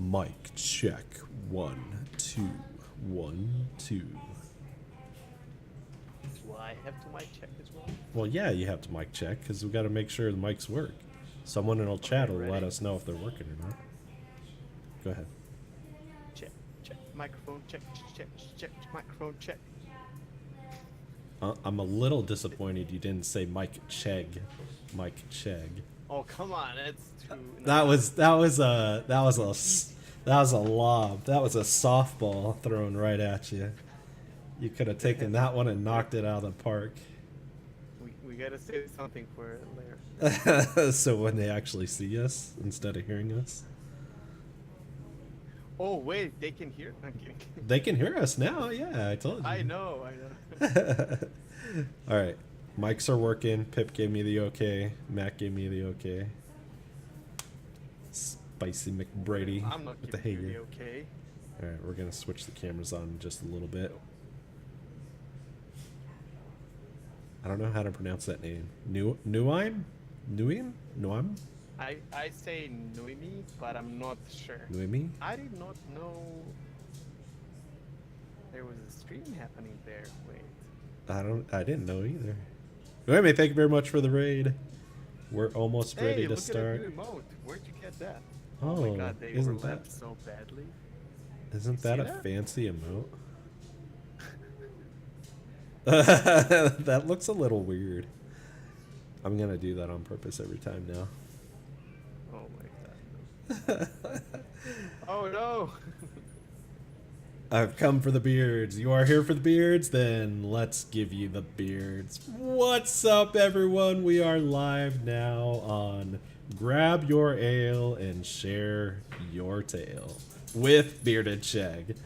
Mic check. 1, 2, 1, 2. Do I have to mic check as well? Well, yeah, you have to mic check because we got to make sure the mics work. Someone in the chat will let us know if they're working or not. Go ahead. Check, check, microphone, check, check, check, microphone, check. I'm a little disappointed you didn't say Mic Cheg. Mic Cheg. Oh come on, that's too. That was a lob. That was a softball thrown right at you. You could have taken that one and knocked it out of the park. We gotta say something for it later. So when they actually see us instead of hearing us. Oh wait, they can hear. I'm kidding. They can hear us now. Yeah, I told you. I know. All right, mics are working. Pip gave me the okay. Matt gave me the okay. Spicy McBrady. I'm not with the giving you hater. the okay. All right, we're gonna switch the cameras on just a little bit. I don't know how to pronounce that name. Nuim? I say Noemi, but I'm not sure. Noemi? I did not know there was a stream happening there. Wait. I didn't know either. Noemi, thank you very much for the raid. We're almost ready to start. Hey, look at that new emote. Where'd you get that? Oh, Oh my god, they isn't overlapped that so badly. isn't that See a that? fancy emote? That looks a little weird. I'm gonna do that on purpose every time now. Oh my god. Oh no! I've come for the beards. You are here for the beards? Then let's give you the beards. What's up, everyone? We are live now on Grab Your Ale and Share Your Tale with BeardedCheg.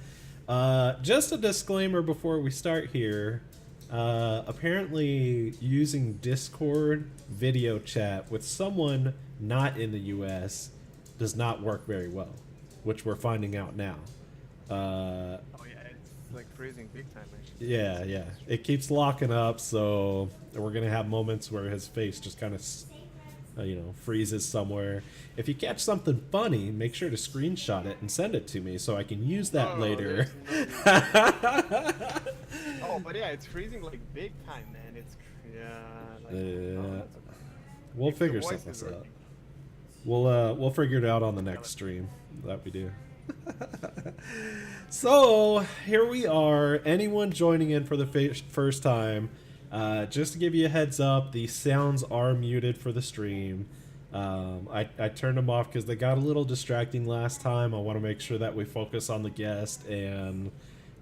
Just a disclaimer before we start here. Apparently using Discord video chat with someone not in the US does not work very well, which we're finding out now. Oh yeah, it's like freezing big time actually. Yeah. It keeps locking up, so we're gonna have moments where his face just kind of, freezes somewhere. If you catch something funny, make sure to screenshot it and send it to me so I can use that later. Oh, but yeah, it's freezing like big time, man. It's we'll figure something out. We'll figure it out on the next stream that we do. So here we are. Anyone joining in for the first time, just to give you a heads up, the sounds are muted for the stream. I turned them off because they got a little distracting last time. I want to make sure that we focus on the guest and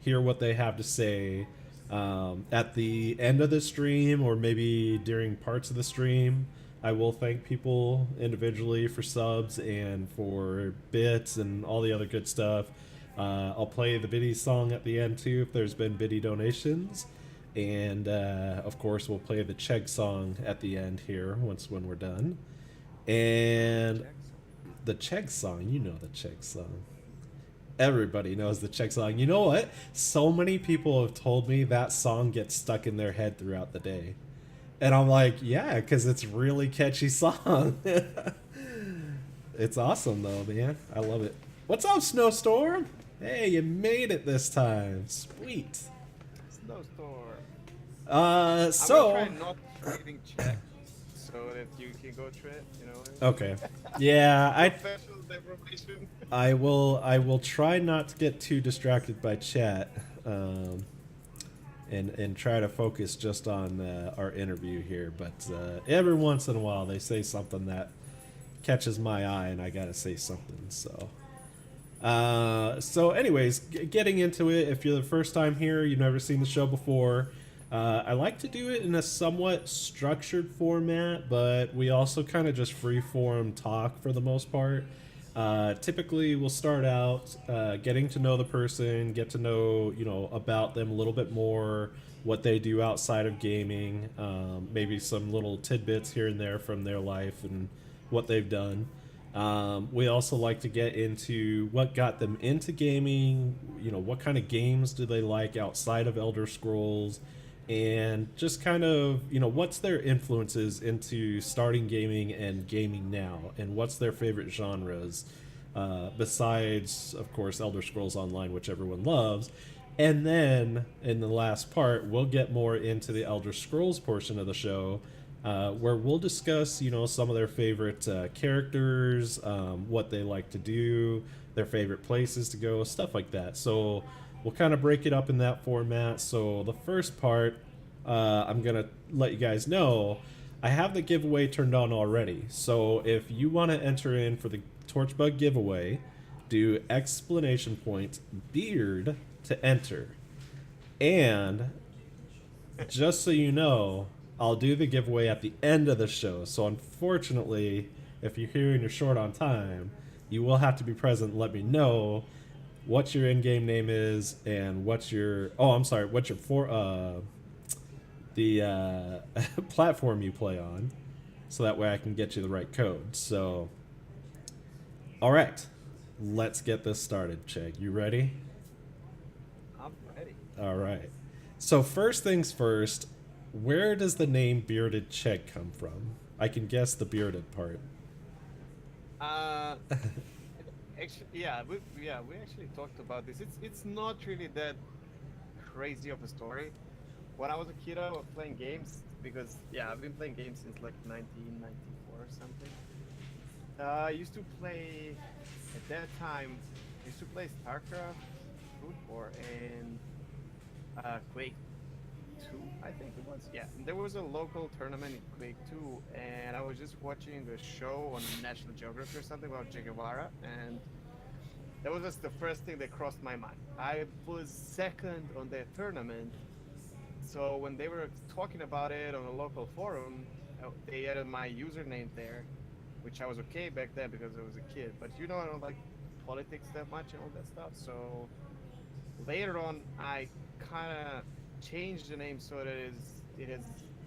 hear what they have to say. At the end of the stream, or maybe during parts of the stream, I will thank people individually for subs and for bits and all the other good stuff. I'll play the Biddy song at the end too if there's been Biddy donations. And of course we'll play the Cheg song at the end here when we're done. And the Cheg song, you know the Cheg song. Everybody knows the Cheg song. You know what? So many people have told me that song gets stuck in their head throughout the day. And I'm like, yeah, because it's really catchy song. It's awesome though, man. I love it. What's up, Snowstorm? Hey, you made it this time. Sweet. Snowstorm. So I'm not reading chat so that you can go through it, you know. Okay. Yeah, Professional deprivation. I will try not to get too distracted by chat. And try to focus just on our interview here, but every once in a while they say something that catches my eye, and I gotta say something. So anyways, getting into it. If you're the first time here, you've never seen the show before, I like to do it in a somewhat structured format, but we also kind of just free-form talk for the most part. Typically we'll start out getting to know the person, get to know about them a little bit more, what they do outside of gaming, maybe some little tidbits here and there from their life and what they've done. We also like to get into what got them into gaming, what kind of games do they like outside of Elder Scrolls, and just kind of, what's their influences into starting gaming and gaming now, and what's their favorite genres. besides, of course, Elder Scrolls Online, which everyone loves. And then in the last part, we'll get more into the Elder Scrolls portion of the show, where we'll discuss, some of their favorite characters, what they like to do, their favorite places to go, stuff like that. So we'll kind of break it up in that format. So the first part, I'm gonna let you guys know I have the giveaway turned on already. So if you want to enter in for the Torchbug giveaway, do explanation point beard to enter. And just so you know, I'll do the giveaway at the end of the show. So unfortunately, if you're here and you're short on time, you will have to be present and let me know what your in-game name is and what's your the platform you play on, so that way I can get you the right code. So, all right, let's get this started. Chegg, you ready? I'm ready. All right. So first things first, where does the name BeardedCheg come from? I can guess the bearded part. Actually, we actually talked about this. It's not really that crazy of a story. When I was a kid, I was playing games because I've been playing games since like 1994 or something. I used to play at that time. I used to play StarCraft, Food War, and Quake 2. I think it was. Yeah, there was a local tournament in Quake 2, and I was just watching a show on National Geographic or something about Che Guevara, and that was just the first thing that crossed my mind. I was second on that tournament. So when they were talking about it on a local forum, they added my username there, which I was okay back then because I was a kid. But I don't like politics that much and all that stuff. So later on, I kind of changed the name so that it has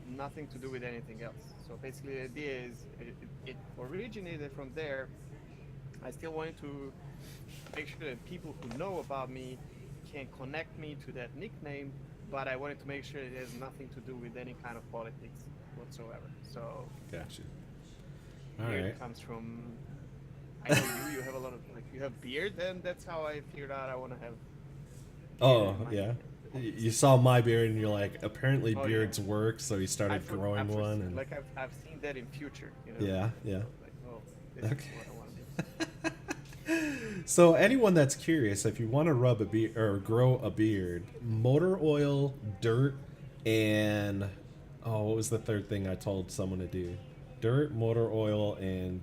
nothing to do with anything else. So basically, the idea is it originated from there. I still wanted to make sure that people who know about me can connect me to that nickname, but I wanted to make sure it has nothing to do with any kind of politics whatsoever. So Gotcha. All beard right. comes from. I know you have a lot of you have beard, and that's how I figured out I want to have. Oh, yeah. You saw my beard and you're like, apparently Oh, beards work, so you started growing one. And Like I've seen that in future. yeah, yeah. Like, oh, this Okay. is what I want to do. So anyone that's curious, if you want to rub a beard or grow a beard, motor oil, dirt, and what was the third thing I told someone to do? Dirt, motor oil, and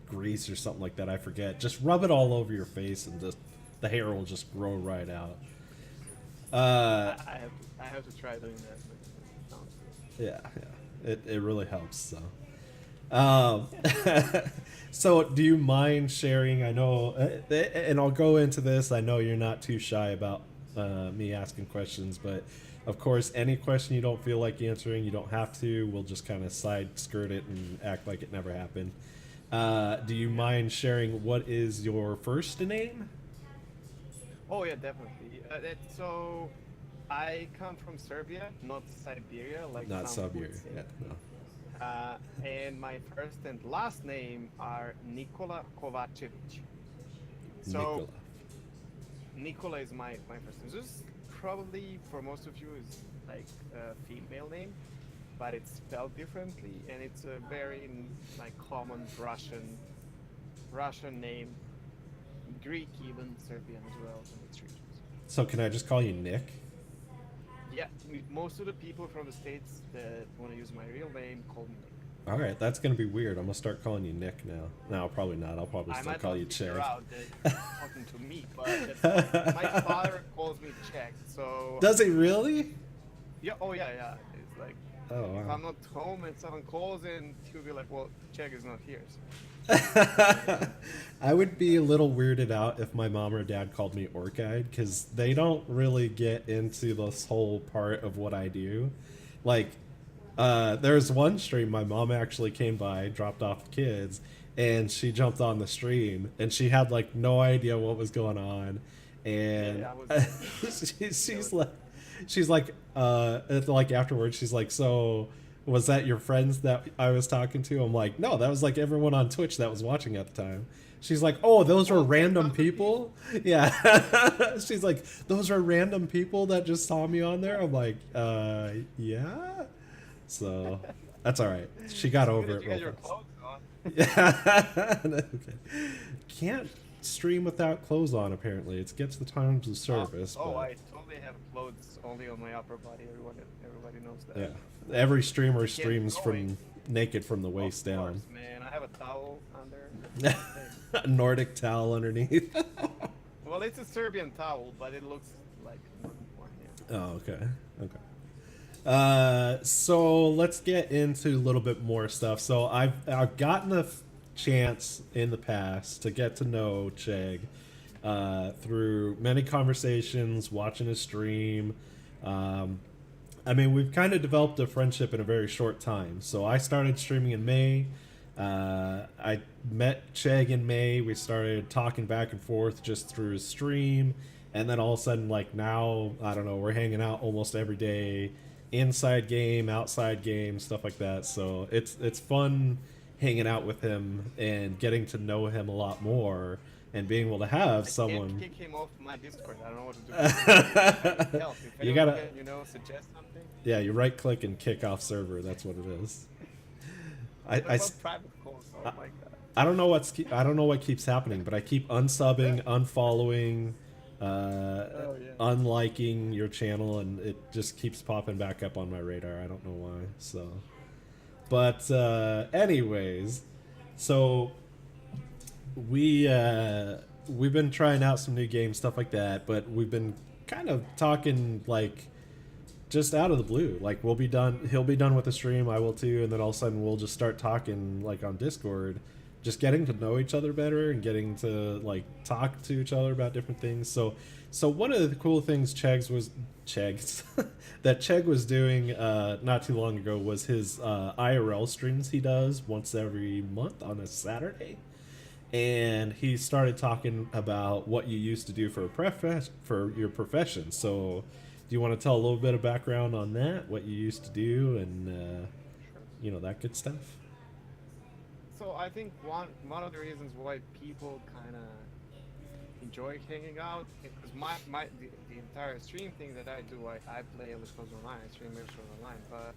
grease or something like that. I forget. Just rub it all over your face, and just the hair will just grow right out. I have to try doing that. But it sounds good. Yeah. It really helps. So. So do you mind sharing? I know, and I'll go into this. I know you're not too shy about me asking questions, but of course, any question you don't feel like answering, you don't have to. We'll just kind of side skirt it and act like it never happened. Do you mind sharing what is your first name? Oh yeah, definitely. So I come from Serbia, not Siberia, like Not some would Siberia. say. Yeah, no. And my first and last name are Nikola Kovacevic. So Nikola. Nikola is my first name. This probably for most of you is like a female name, but it's spelled differently, and it's a very like common Russian name, Greek even, Serbian as well in its regions. So can I just call you Nick? Yeah, most of the people from the States that want to use my real name call me Nick. All right, that's gonna be weird. I'm gonna start calling you Nick now. No, probably not. I'll probably I still might call not you figure Chegg. out that you're talking to me, but that's my father calls me Chegg, so Does he really? yeah, yeah. It's like Oh if wow. I'm not home and someone calls in, he'll be like, "Well, Chegg is not here." So. I would be a little weirded out if my mom or dad called me Orchid, because they don't really get into this whole part of what I do. Like, there's one stream my mom actually came by, dropped off the kids, and she jumped on the stream, and she had like no idea what was going on, and Yeah, I was she's like, like afterwards, she's like, so Was that your friends that I was talking to? I'm like, no, that was like everyone on Twitch that was watching at the time. She's like, oh, those were Well, there's random other people. people? Yeah. She's like, those are random people that just saw me on there? I'm like, yeah? So, that's all right. She got It's good over that it you real got your fast. clothes on. Yeah. Okay. Can't stream without clothes on, apparently. It gets the times of service, Oh, but I totally have clothes only on my upper body. Everybody knows yeah. that. Every streamer I can't streams go in. from naked from the Of waist down. course, man. I have a towel under. That's okay. Nordic towel underneath. Well, it's a Serbian towel, but it looks like a Nordic one. Yeah. Oh, okay. Okay. So let's get into a little bit more stuff. So I've gotten a chance in the past to get to know Chegg through many conversations, watching his stream. I mean, we've kind of developed a friendship in a very short time. So I started streaming in May. I met Chegg in May. We started talking back and forth just through his stream. And then all of a sudden, like now, I don't know, we're hanging out almost every day, inside game, outside game, stuff like that. So it's fun hanging out with him and getting to know him a lot more and being able to have I can't someone. kick him off my Discord. I don't know what to do. I need help. If You anyone gotta, can, suggest something. yeah, you right click and kick off server. That's what it is. I, What I, about private calls? Oh my god. I don't know I don't know what keeps happening, but I keep unsubbing, unfollowing, Oh yeah. unliking your channel, and it just keeps popping back up on my radar. I don't know why. So, but anyways, so we've been trying out some new games, stuff like that, but we've been kind of talking like just out of the blue. Like we'll be done, he'll be done with the stream, I will too, and then all of a sudden we'll just start talking like on Discord, just getting to know each other better and getting to like talk to each other about different things. So one of the cool things Chegg's that Chegg was doing not too long ago was his IRL streams he does once every month on a Saturday. And he started talking about what you used to do for for your profession. So, do you want to tell a little bit of background on that? What you used to do, and Sure. that good stuff. So I think one of the reasons why people kind of enjoy hanging out because the entire stream thing that I do, I play Elder Scrolls Online, I stream Elder Scrolls Online, but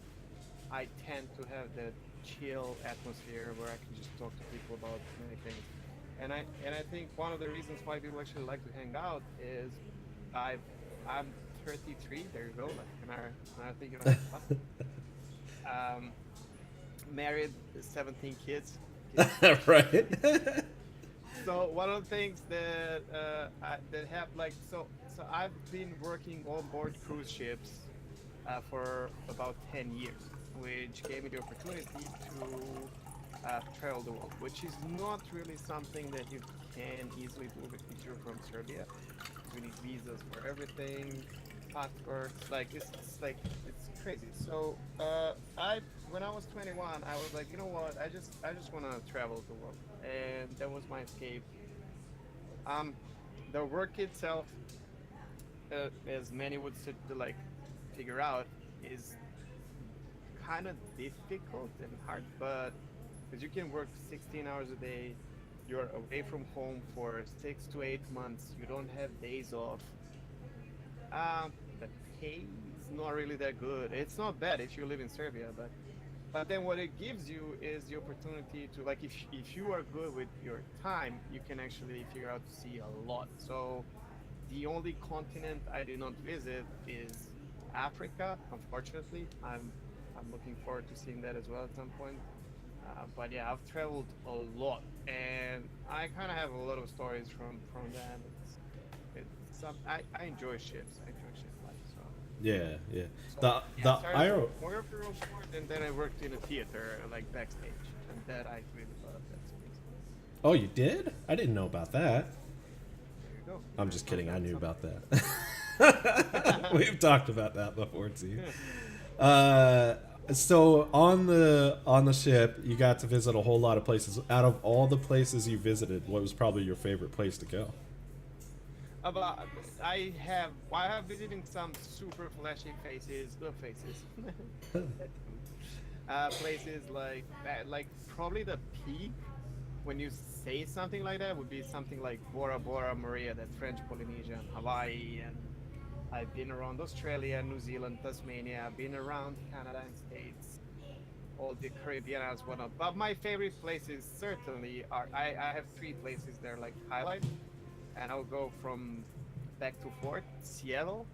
I tend to have that chill atmosphere where I can just talk to people about many things. And I think one of the reasons why people actually like to hang out is I'm 33. There you go. Like, and I think married, 17 kids. Right. So one of the things that that have like so I've been working on board cruise ships for about 10 years, which gave me the opportunity to travel the world, which is not really something that you can easily do if you're from Serbia. We need visas for everything, passports, like it's like it's crazy. So when I was 21, I was like, you know what, I just want to travel the world, and that was my escape. The work itself, as many would like figure out, is kind of difficult and hard, but because you can work 16 hours a day, you're away from home for 6 to 8 months, you don't have days off. The pay is not really that good. It's not bad if you live in Serbia, but then what it gives you is the opportunity to, like, if you are good with your time, you can actually figure out to see a lot. So the only continent I did not visit is Africa, unfortunately. I'm looking forward to seeing that as well at some point. But yeah, I've traveled a lot, and I kind of have a lot of stories from that. It's some I enjoy ships. I enjoy ship life. So Yeah, yeah. so yeah, I The started IRL. more of a sport, and then I worked in a theater, like backstage, and that I really love. That space. Oh, you did? I didn't know about that. There you go. I'm just kidding. I knew about Something. that. We've talked about that before, too. So on the ship, you got to visit a whole lot of places. Out of all the places you visited, what was probably your favorite place to go? About I have visited some super flashy faces, good faces. Places like that, like probably the peak when you say something like that would be something like Bora Bora, Maria, that French Polynesia, and Hawaii, and I've been around Australia, New Zealand, Tasmania. I've been around Canada and States, all the Caribbean as whatnot. But my favorite places certainly are. I have three places there like highlight, and I'll go from back to forth. Seattle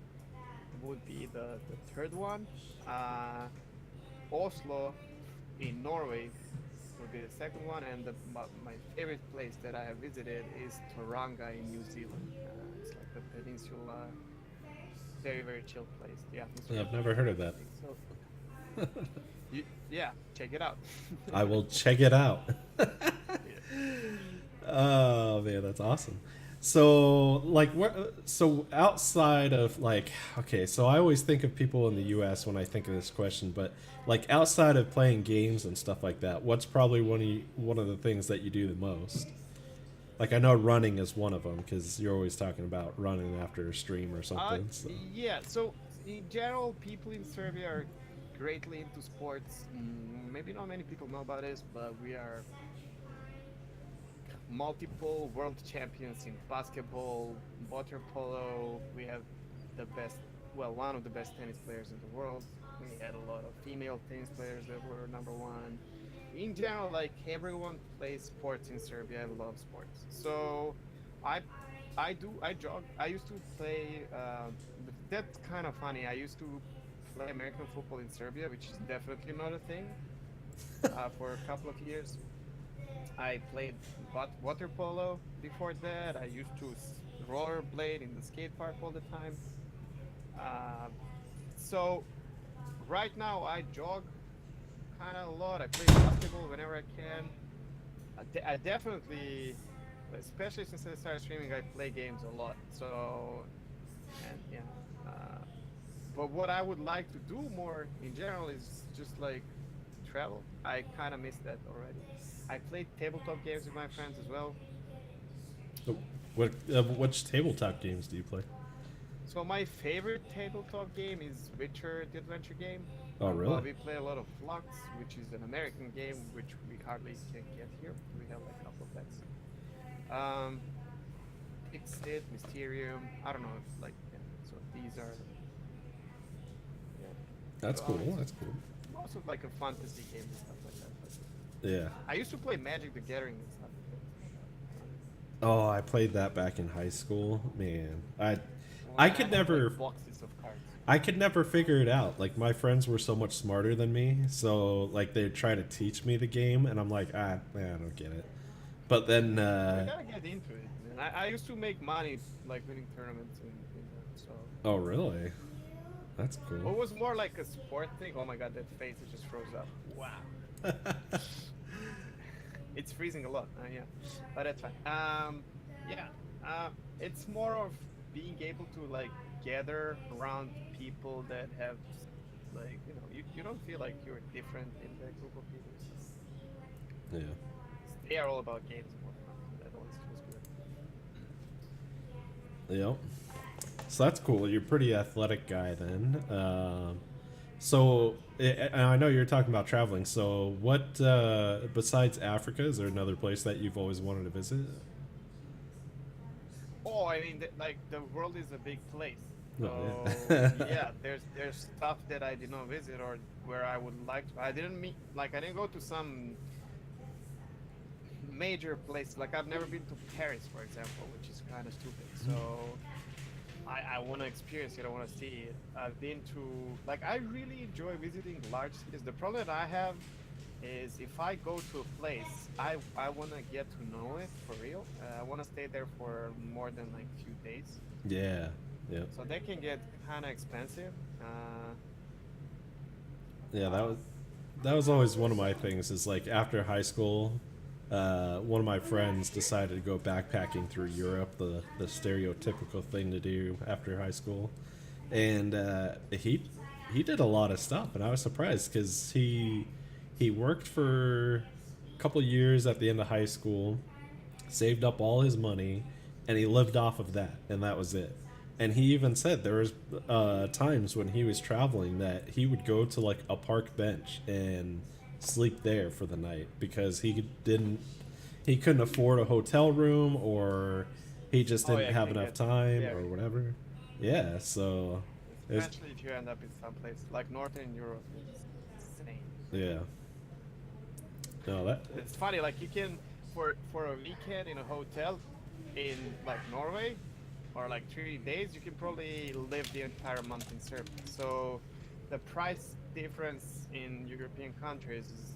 would be the third one. Uh, Oslo in Norway would be the second one, and my favorite place that I have visited is Tauranga in New Zealand. It's like a peninsula, very very chill place. The atmosphere I've is never heard of that. fantastic. So yeah, check it out. I will check it out. Yeah. Oh man, that's awesome. So like what? So outside of like, okay, so I always think of people in the U.S. when I think of this question, but like outside of playing games and stuff like that, what's probably one of the things that you do the most? Like I know running is one of them because you're always talking about running after a stream or Uh, something. So. yeah. So in general, people in Serbia are greatly into sports. Maybe not many people know about this, but we are multiple world champions in basketball, water polo. We have the best, well, one of the best tennis players in the world. We had a lot of female tennis players that were number one. In general, like everyone plays sports in Serbia. I love sports. So I I jog. I used to play but that's kind of funny. I used to play American football in Serbia, which is definitely not a thing, for a couple of years. I played water polo before that. I used to rollerblade in the skate park all the time. Uh, so right now I jog kind of a lot. I play basketball whenever I can. I definitely, especially since I started streaming, I play games a lot. So, and yeah. Uh, but what I would like to do more in general is just like travel. I kind of missed that already. I played tabletop games with my friends as well. What which tabletop games do you play? So my favorite tabletop game is Witcher, the adventure game. Oh But really? we play a lot of Flux, which is an American game, which we hardly can get here. We have like a couple of packs. Um, Pixit, Mysterium. I don't know if like yeah. So these are yeah. That's So cool. it's That's cool. also like a fantasy game and stuff like that. But Yeah. I used to play Magic the Gathering and stuff. Oh, I played that back in high school. Man, Well, I I could had like never boxes of cards. I could never figure it out. Like my friends were so much smarter than me, so like they'd try to teach me the game, and I'm like, man, I don't get it. But then, You gotta get into it, man. I used to make money like winning tournaments and so. oh really? That's It cool. was more like a sport thing. Oh my god, that face it just froze up. Wow. It's freezing a lot. Yeah, but that's fine. Yeah. It's more of being able to like gather around people that have like you don't feel like you're different in that group of people. So Yeah. they are all about games more than fun. That always feels good. Yep. So that's cool. You're a pretty athletic guy then. So and I know you're talking about traveling. So what besides Africa is there another place that you've always wanted to visit? Oh, I mean, like the world is a big place. Oh, So yeah. yeah, there's stuff that I did not visit or where I would like to. I didn't meet like I didn't go to some major place. Like I've never been to Paris, for example, which is kind of stupid. So I want to experience it. I want to see it. I've been to like I really enjoy visiting large cities. The problem that I have is if I go to a place, I want to get to know it for real. I want to stay there for more than like few days. Yeah. Yeah. So that can get kind of expensive. Yeah, Uh, that was always one of my things. Is like after high school, one of my friends decided to go backpacking through Europe, the stereotypical thing to do after high school, and he did a lot of stuff, and I was surprised because he worked for a couple years at the end of high school, saved up all his money, and he lived off of that, and that was it. And he even said there was times when he was traveling that he would go to like a park bench and sleep there for the night because he couldn't afford a hotel room, or he just Oh didn't yeah, have can enough get time or very whatever. Yeah, so it's especially if you end up in some place like Northern Europe. It's insane. yeah. No, that It's funny, like you can for a weekend in a hotel in like Norway or like 3 days, you can probably live the entire month in Serbia. So the price difference in European countries is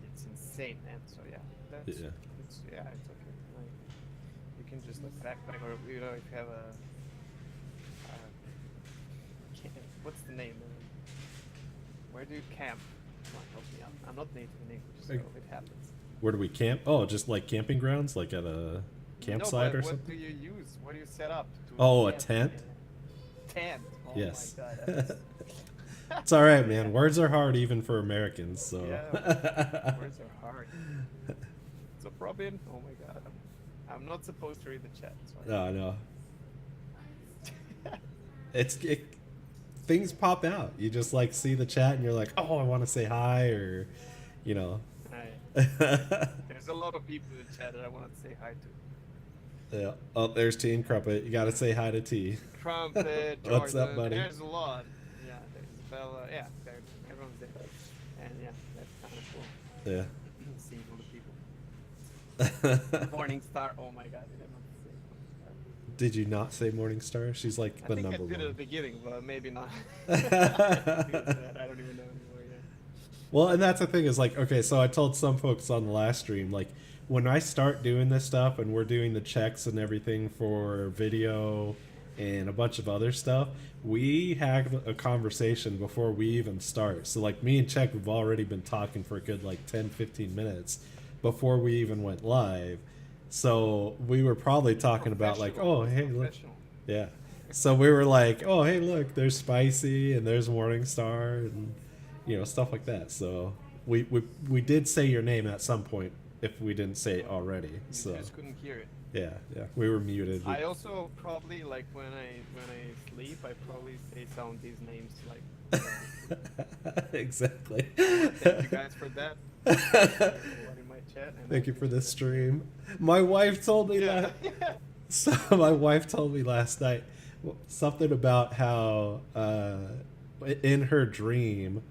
it's insane, man. So yeah, yeah. it's yeah, it's okay. Like, you can just like backpack or if you have a what's the name? Where do you camp? Come on, help me out. I'm not native in English, so it happens. Where do we camp? Oh, just like camping grounds, like at a No, campsite but or what do something? you use? What do you set up to Oh, a camp? tent? Tent. Oh Yes. my god, that is. It's all right, man. Words are hard even for Americans, so. Yeah, words are hard. So Robin, oh my god, I'm not supposed to read the chat. Sorry. No, no. Things pop out. You just like see the chat and you're like, oh, I want to say hi, or, you know. There's a lot of people in the chat that I want to say hi to. Yeah. Oh, there's T and Crumpet. You got to say hi to T. Crumpet, Jordan. What's up, buddy? There's a lot. Yeah, there's Bella. Yeah, everyone's there. And yeah, that's kind of cool. Yeah. Seeing all the people. Morning Star. Oh my god, I didn't want to say Morning Star. Did you not say Morningstar? She's like the I think I number did one. at the beginning, but maybe not. I don't even know anymore. Yeah. Well, and that's the thing is like, okay, so I told some folks on the last stream, like, when I start doing this stuff and we're doing the checks and everything for video and a bunch of other stuff, we have a conversation before we even start. So, like, me and Check, we've already been talking for a good, like, 10, 15 minutes before we even went live. So, we were probably talking about, like, oh, hey, look. Yeah. So, we were like, oh, hey, look, there's Spicy and there's Morningstar and, you know, stuff like that. So, we did say your name at some point if we didn't say it already. You So just couldn't hear it. yeah, we were muted. I also probably like when I sleep, I probably say some of these names like. Exactly. Thank you guys for that. Everyone in my chat. And Thank you for this stream. My wife told me Yeah. so my wife told me last night something about how in her dream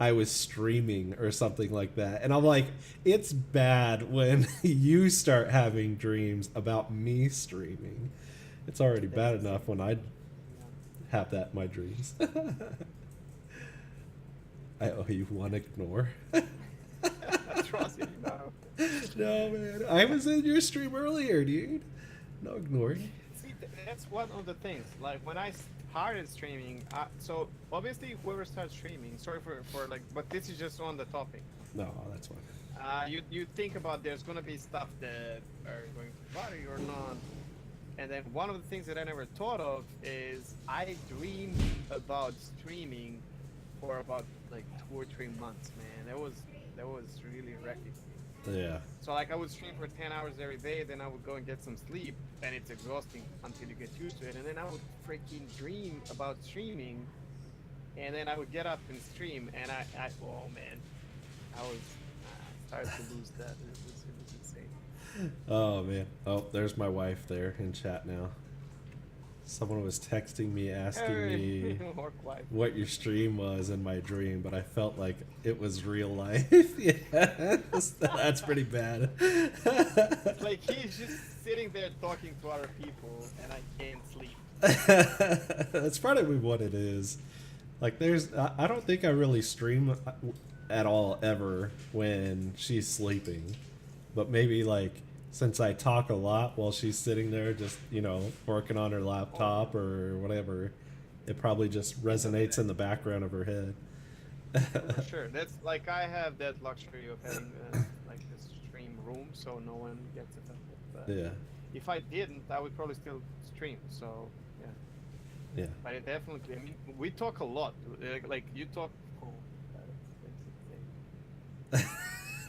I was streaming or something like that. And I'm like, it's bad when you start having dreams about me streaming. It's already bad enough when I have that in my dreams. I owe you one ignore. Trust you now. No, man. I was in your stream earlier, dude. No ignoring. See, that's one of the things. Like when I started streaming, so obviously whoever starts streaming, sorry for like, but this is just on the topic. No, that's fine. You think about there's gonna be stuff that are going to bother you or not, and then one of the things that I never thought of is I dreamed about streaming for about like 2 or 3 months, man. That was really wrecking. Yeah. So like I would stream for 10 hours every day, then I would go and get some sleep, and it's exhausting until you get used to it. And then I would freaking dream about streaming, and then I would get up and stream, and I oh man, I was started to lose that. It was insane. Oh man. Oh, there's my wife there in chat now. Someone was texting me asking me what your stream was in my dream, but I felt like it was real life. Yeah, that's pretty bad. Like he's just sitting there talking to other people, and I can't sleep. That's probably what it is. Like, I don't think I really stream at all ever when she's sleeping, but maybe like since I talk a lot while she's sitting there just, you know, working on her laptop or whatever, it probably just resonates in the background of her head. For sure. That's like I have that luxury of having like this stream room, so no one gets affected. But Yeah. if I didn't, I would probably still stream. So yeah. Yeah. But it definitely. I mean, we talk a lot. Like you talk. Oh, that's insane.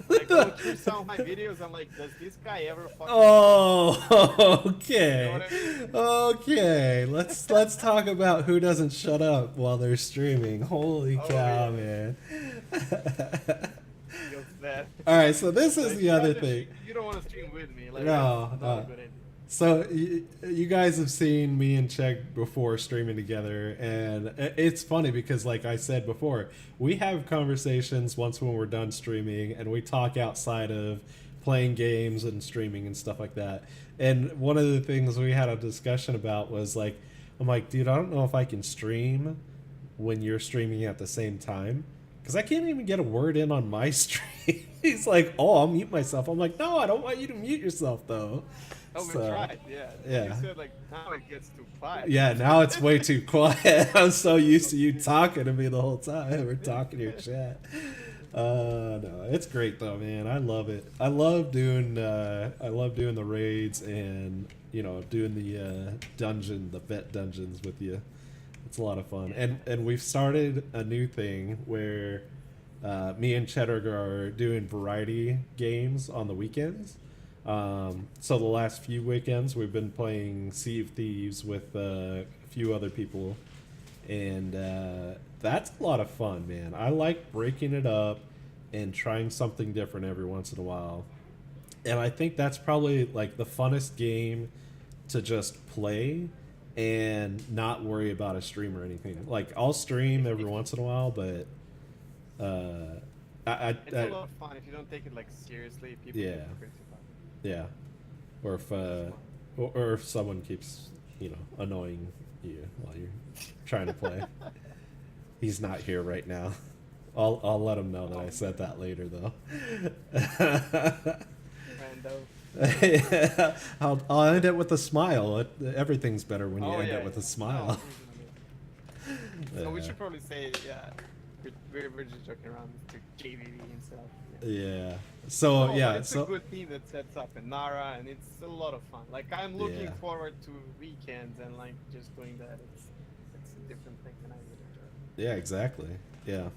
Like go through some of my videos. I'm like, does this guy ever fucking? Oh, okay. You know what I mean? Okay. Let's talk about who doesn't shut up while they're streaming. Holy Oh, cow, yeah. man. Feels bad. All right, so this is Like, the other thing. You don't want to stream with me. Like, No, that's not a good idea. So you guys have seen me and Chegg before streaming together, and it's funny because, like I said before, we have conversations once when we're done streaming, and we talk outside of playing games and streaming and stuff like that. And one of the things we had a discussion about was like, I'm like, dude, I don't know if I can stream when you're streaming at the same time because I can't even get a word in on my stream. He's like, oh, I'll mute myself. I'm like, no, I don't want you to mute yourself though. Oh, we So, tried, yeah. yeah. You said, like, now it gets too quiet. Yeah, now it's way too quiet. I'm so used to you talking to me the whole time. We're talking your chat. No, it's great though, man. I love it. I love doing the raids and doing the the vet dungeons with you. It's a lot of fun. And we've started a new thing where me and Cheddar are doing variety games on the weekends. So the last few weekends we've been playing Sea of Thieves with a few other people, and that's a lot of fun, man. I like breaking it up and trying something different every once in a while, and I think that's probably like the funnest game to just play and not worry about a stream or anything. Like I'll stream every once in a while, but It's a lot of fun if you don't take it like seriously. People Yeah. get crazy about it. yeah, or if someone keeps annoying you while you're trying to play. He's not here right now. I'll let him know that I said that later though. Rando. I'll end it with a smile. Everything's better when you Oh, end yeah, it with a yeah. smile. No, so we should probably say, yeah, we're just joking around to JVV and stuff. Yeah. So No, yeah. but it's So a good team that sets up in Nara, and it's a lot of fun. Like I'm looking Yeah. forward to weekends and like just doing that. It's a different thing, and I really enjoy it. yeah, exactly. Yeah.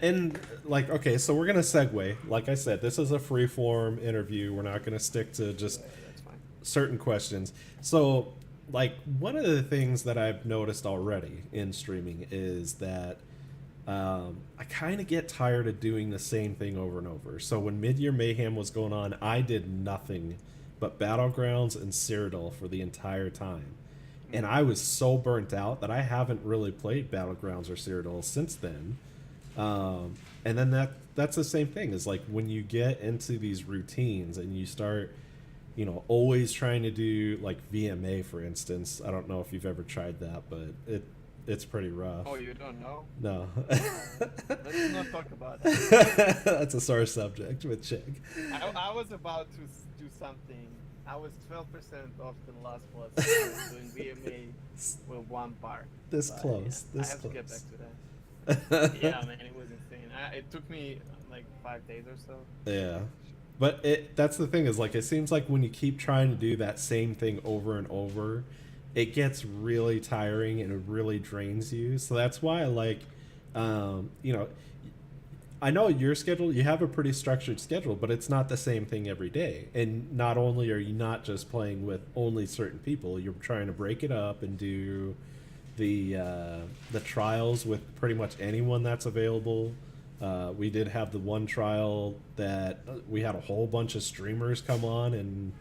And like, okay, so we're gonna segue. Like I said, this is a free form interview. We're not gonna stick to just Yeah, that's fine. certain questions. So, like, one of the things that I've noticed already in streaming is that I kind of get tired of doing the same thing over and over. So when Mid-Year Mayhem was going on, I did nothing but Battlegrounds and Cyrodiil for the entire time. And I was so burnt out that I haven't really played Battlegrounds or Cyrodiil since then. And then that's the same thing, is like when you get into these routines and you start always trying to do like VMA, for instance. I don't know if you've ever tried that, but it's pretty rough. Oh, you don't know? No. Let's not talk about that. That's a sore subject with Chegg. I was about to do something. I was 12% off the last plus doing VMA with one part. This But, close. yeah, This I have close. to get back to that. Yeah, man, it was insane. It took me like 5 days or so. Yeah. But that's the thing, is like it seems like when you keep trying to do that same thing over and over, it gets really tiring and it really drains you. So that's why I like I know your schedule, you have a pretty structured schedule, but it's not the same thing every day. And not only are you not just playing with only certain people, you're trying to break it up and do the trials with pretty much anyone that's available. We did have the one trial that we had a whole bunch of streamers come on and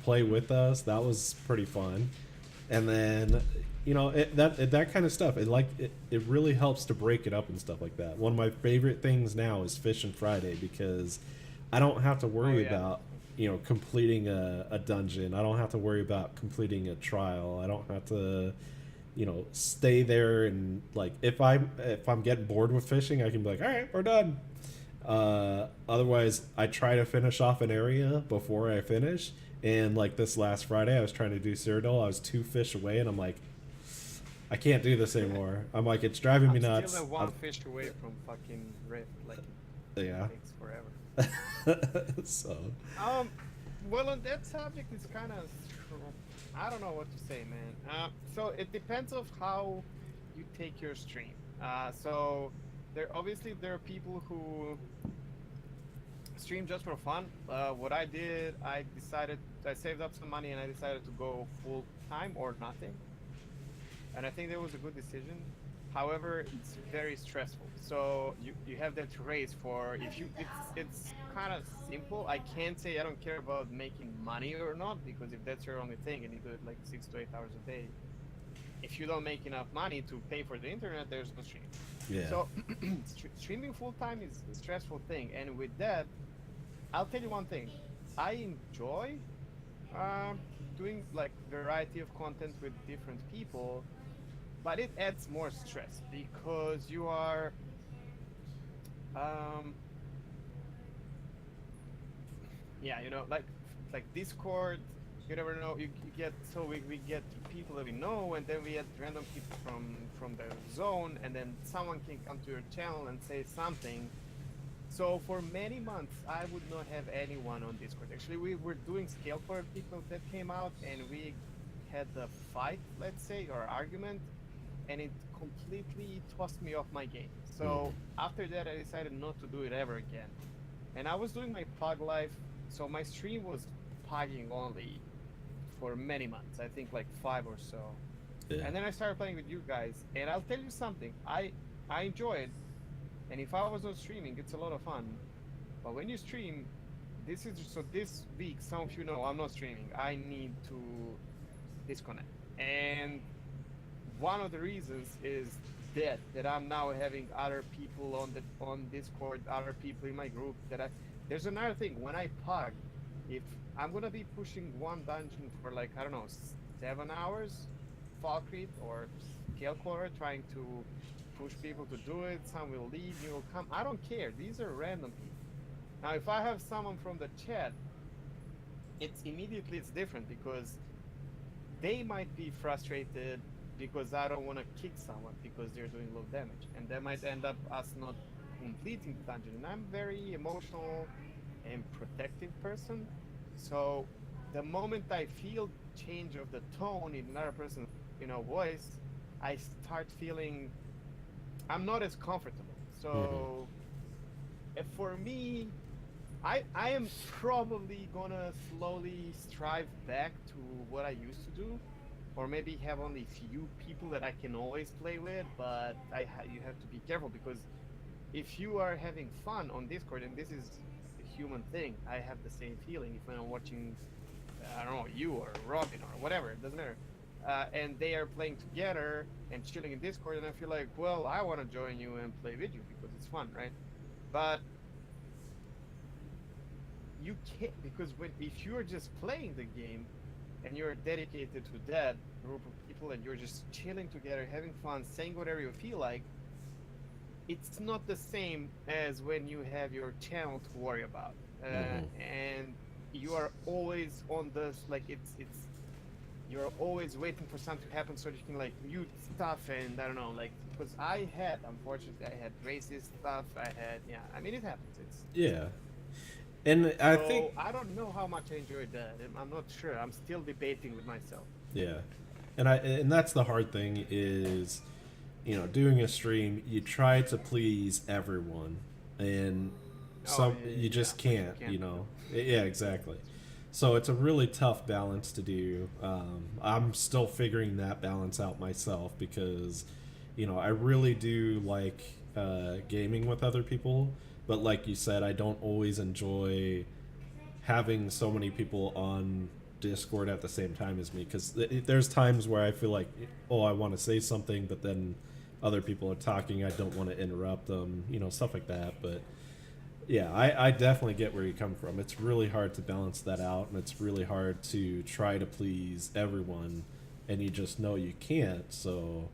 play with us. That was pretty fun. And then that kind of stuff, it really helps to break it up and stuff like that. One of my favorite things now is Fishing Friday, because I don't have to worry about completing a dungeon. I don't have to worry about completing a trial. I don't have to stay there, and like if I'm getting bored with fishing, I can be like, all right, we're done. Otherwise, I try to finish off an area before I finish. And like this last Friday, I was trying to do Cyrodiil. I was 2 fish away, and I'm like, I can't do this anymore. I'm like, it's driving me nuts. Still one fish away from fucking Rift. Like, yeah. it takes forever. So. Well, on that subject, it's kind of, I don't know what to say, man. So it depends of how you take your stream. So there are people who stream just for fun. What I did, I saved up some money and I decided to go full time or nothing. And I think that was a good decision. However, it's very stressful. So you have that race for if you it's kind of simple. I can't say I don't care about making money or not because if that's your only thing and you do it like 6 to 8 hours a day, if you don't make enough money to pay for the internet, there's no stream. Yeah. So streaming full time is a stressful thing. And with that, I'll tell you one thing. I enjoy um, doing like variety of content with different people, but it adds more stress because you are um yeah, like Discord, you never know, you get, so we get people that we know and then we get random people from the zone and then someone can come to your channel and say something. So for many months I would not have anyone on Discord. Actually, we were doing scale for people that came out and we had a fight, let's say, or argument, and it completely tossed me off my game. Mm. So after that, I decided not to do it ever again. And I was doing my pug life, so my stream was pugging only for many months. I think like 5 or so. Yeah. And then I started playing with you guys, and I'll tell you something. I enjoy it, and if I was not streaming, it's a lot of fun. But when you stream, this is so. This week, some of you know I'm not streaming. I need to disconnect, and one of the reasons is that I'm now having other people on Discord, other people in my group that I. There's another thing. When I pug, if I'm gonna be pushing one dungeon for like I don't know 7 hours, Falkreed or Scalecore, trying to push people to do it. Some will leave, you will come. I don't care. These are random people. Now, if I have someone from the chat, it's different because they might be frustrated because I don't want to kick someone because they're doing low damage, and that might end up us not completing the dungeon. And I'm very emotional and protective person, so the moment I feel change of the tone in another person's voice, I start feeling I'm not as comfortable. Mm-hmm. So for me, I am probably gonna slowly strive back to what I used to do, or maybe have only few people that I can always play with. But you have to be careful because if you are having fun on Discord, and this is a human thing, I have the same feeling if I'm watching, I don't know, you or Robin or whatever, it doesn't matter. And they are playing together and chilling in Discord, and I feel like, well, I want to join you and play with you because it's fun, right? But you can't, because if you're just playing the game and you're dedicated to that group of people and you're just chilling together, having fun, saying whatever you feel like, it's not the same as when you have your channel to worry about, Mm-hmm. and you are always on this, like it's you're always waiting for something to happen so that you can like mute stuff, and I don't know, like, because unfortunately I had racist stuff, yeah, I mean, it happens, Yeah. And I think, so I don't know how much I enjoyed that. I'm not sure. I'm still debating with myself. yeah, and that's the hard thing is, doing a stream, you try to please everyone, and Oh, some you yeah, just which you can't, can't do. Yeah, exactly. So it's a really tough balance to do. I'm still figuring that balance out myself because, I really do like gaming with other people, but like you said, I don't always enjoy having so many people on Discord at the same time as me because there's times where I feel like, oh, I want to say something, but then other people are talking. I don't want to interrupt them, stuff like that. But yeah, I definitely get where you come from. It's really hard to balance that out, and it's really hard to try to please everyone, and you just know you can't. So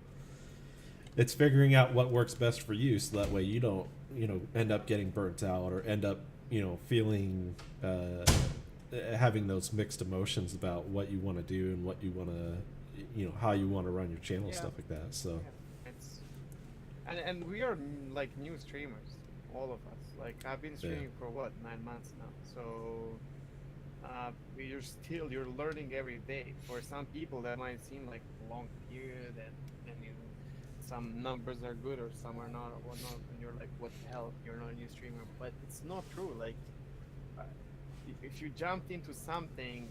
it's figuring out what works best for you, so that way you don't, end up getting burnt out or end up, feeling having those mixed emotions about what you want to do and what you want to, how you want to run your channel, Yeah, stuff like that. So yeah. And we are like new streamers, all of us. Like I've been yeah, streaming for what, 9 months now. So you're learning every day. For some people, that might seem like a long period, and some numbers are good or some are not or whatnot, and you're like, what the hell? You're not a new streamer, but it's not true. Like if you jumped into something,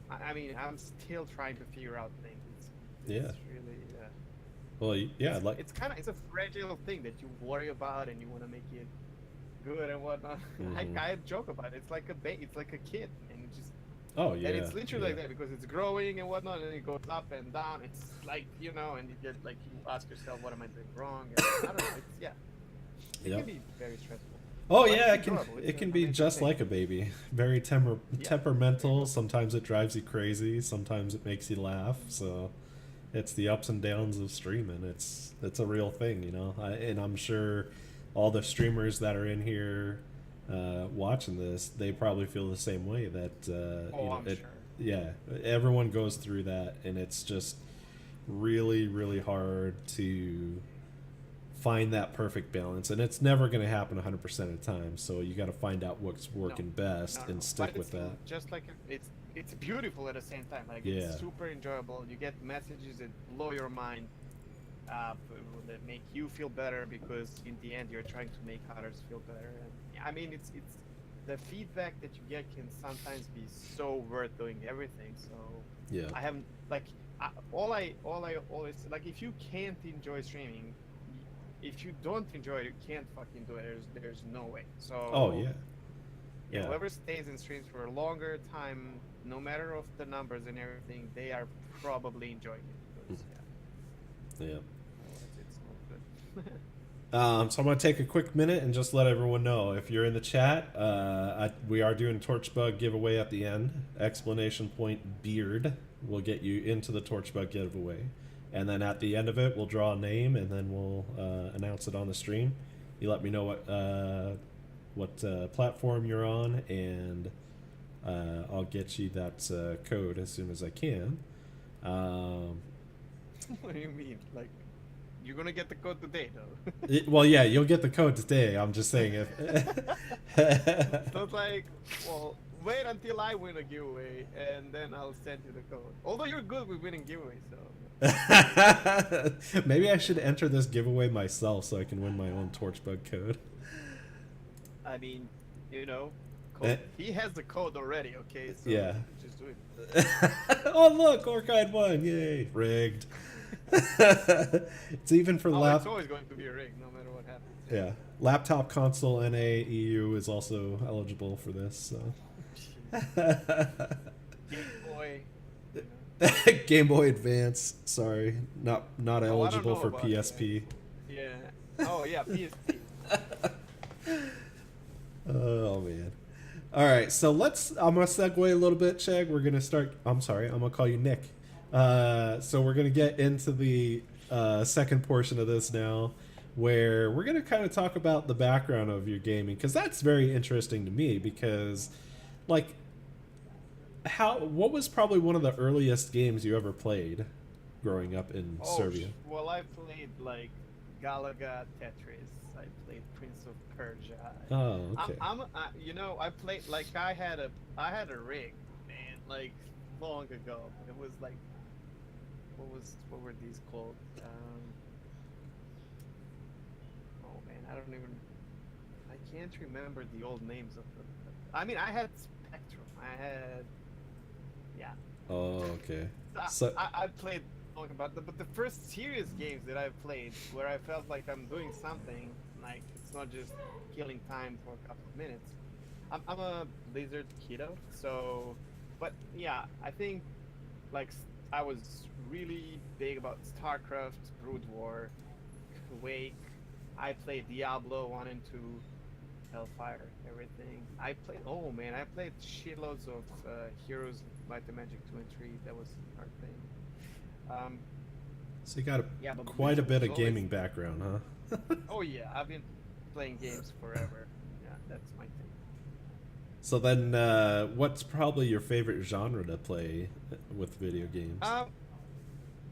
I mean, I'm still trying to figure out things. Yeah. It's really Well, yeah, like. it's kind of it's a fragile thing that you worry about and you want to make it good and whatnot. Mhm. I joke about it. It's like it's like a kid, and it just Oh yeah. and it's literally Yeah. like that because it's growing and whatnot, and it goes up and down. It's like and you get like you ask yourself, what am I doing wrong? And I don't know. It's it can Yep. be very stressful. Oh But yeah, it's enjoyable. It's it an can be amazing just thing. like a baby. Very Yeah, there you temperamental. go. Sometimes it drives you crazy. Sometimes it makes you laugh. So it's the ups and downs of streaming. It's a real thing, you know. And I'm sure all the streamers that are in here watching this, they probably feel the same way. That Oh, I'm it. sure. Yeah, everyone goes through that, and it's just really really hard to find that perfect balance, and it's never going to happen 100% of the time, so you got to find out what's No, working best and no. stick But with it's that. just like it's beautiful at the same time. Like Yeah. it's super enjoyable. You get messages that blow your mind, that make you feel better because in the end you're trying to make others feel better. And I mean, it's the feedback that you get can sometimes be so worth doing everything. So Yeah. I haven't like all I always like if you can't enjoy streaming, if you don't enjoy it, you can't fucking do it. There's no way. Oh So yeah. yeah, Yeah. whoever stays in streams for a longer time, no matter of the numbers and everything, they are probably enjoying it because Yeah. otherwise it's not good. So I'm going to take a quick minute and just let everyone know if you're in the chat, we are doing Torchbug giveaway at the end. Explanation point beard will get you into the Torchbug giveaway. And then at the end of it, we'll draw a name and then we'll announce it on the stream. You let me know what platform you're on, and I'll get you that code as soon as I can. What do you mean? Like you're gonna get the code today, though? Well, yeah, you'll get the code today. I'm just saying if. So it's like, well, wait until I win a giveaway and then I'll send you the code. Although you're good with winning giveaways, so. Maybe I should enter this giveaway myself so I can win my own Torchbug code. I mean, Eh. he has the code already, okay? So Yeah. just do it. Oh look, Orchid won! Yay! Rigged. It's even for It's always going to be a rig, no matter what happens. Yeah, laptop console NA EU is also eligible for this. So. Game Boy. Game Boy Advance. Sorry, not Oh, I don't eligible know for about PSP. Yeah. Oh yeah, PSP. Oh man. All right, so I'm gonna segue a little bit, Chegg. We're gonna start. I'm sorry, I'm gonna call you Nick. So we're gonna get into the second portion of this now, where we're gonna kind of talk about the background of your gaming, because that's very interesting to me. Because, like, what was probably one of the earliest games you ever played, growing up in Serbia? Well, I played like Galaga, Tetris. I played Prince of Persia. Oh, okay. I played like I had a rig, man, like long ago. It was like, what were these called? Oh man, I can't remember the old names of them. I mean, I had Spectrum. I had, yeah. Oh, okay. So I played long about but the first serious games that I've played where I felt like I'm doing something, like it's not just killing time for a couple of minutes. I'm a Blizzard kiddo, so, but yeah, I think like I was really big about StarCraft, Brood War, Quake. I played Diablo 1 and 2, Hellfire, everything. I played shitloads of Heroes, Might and Magic 2 and 3. That was our thing. So you got but quite a Blizzard bit was of gaming background, huh? Oh yeah, I've been playing games forever. Yeah, that's my thing. So then, what's probably your favorite genre to play with video games?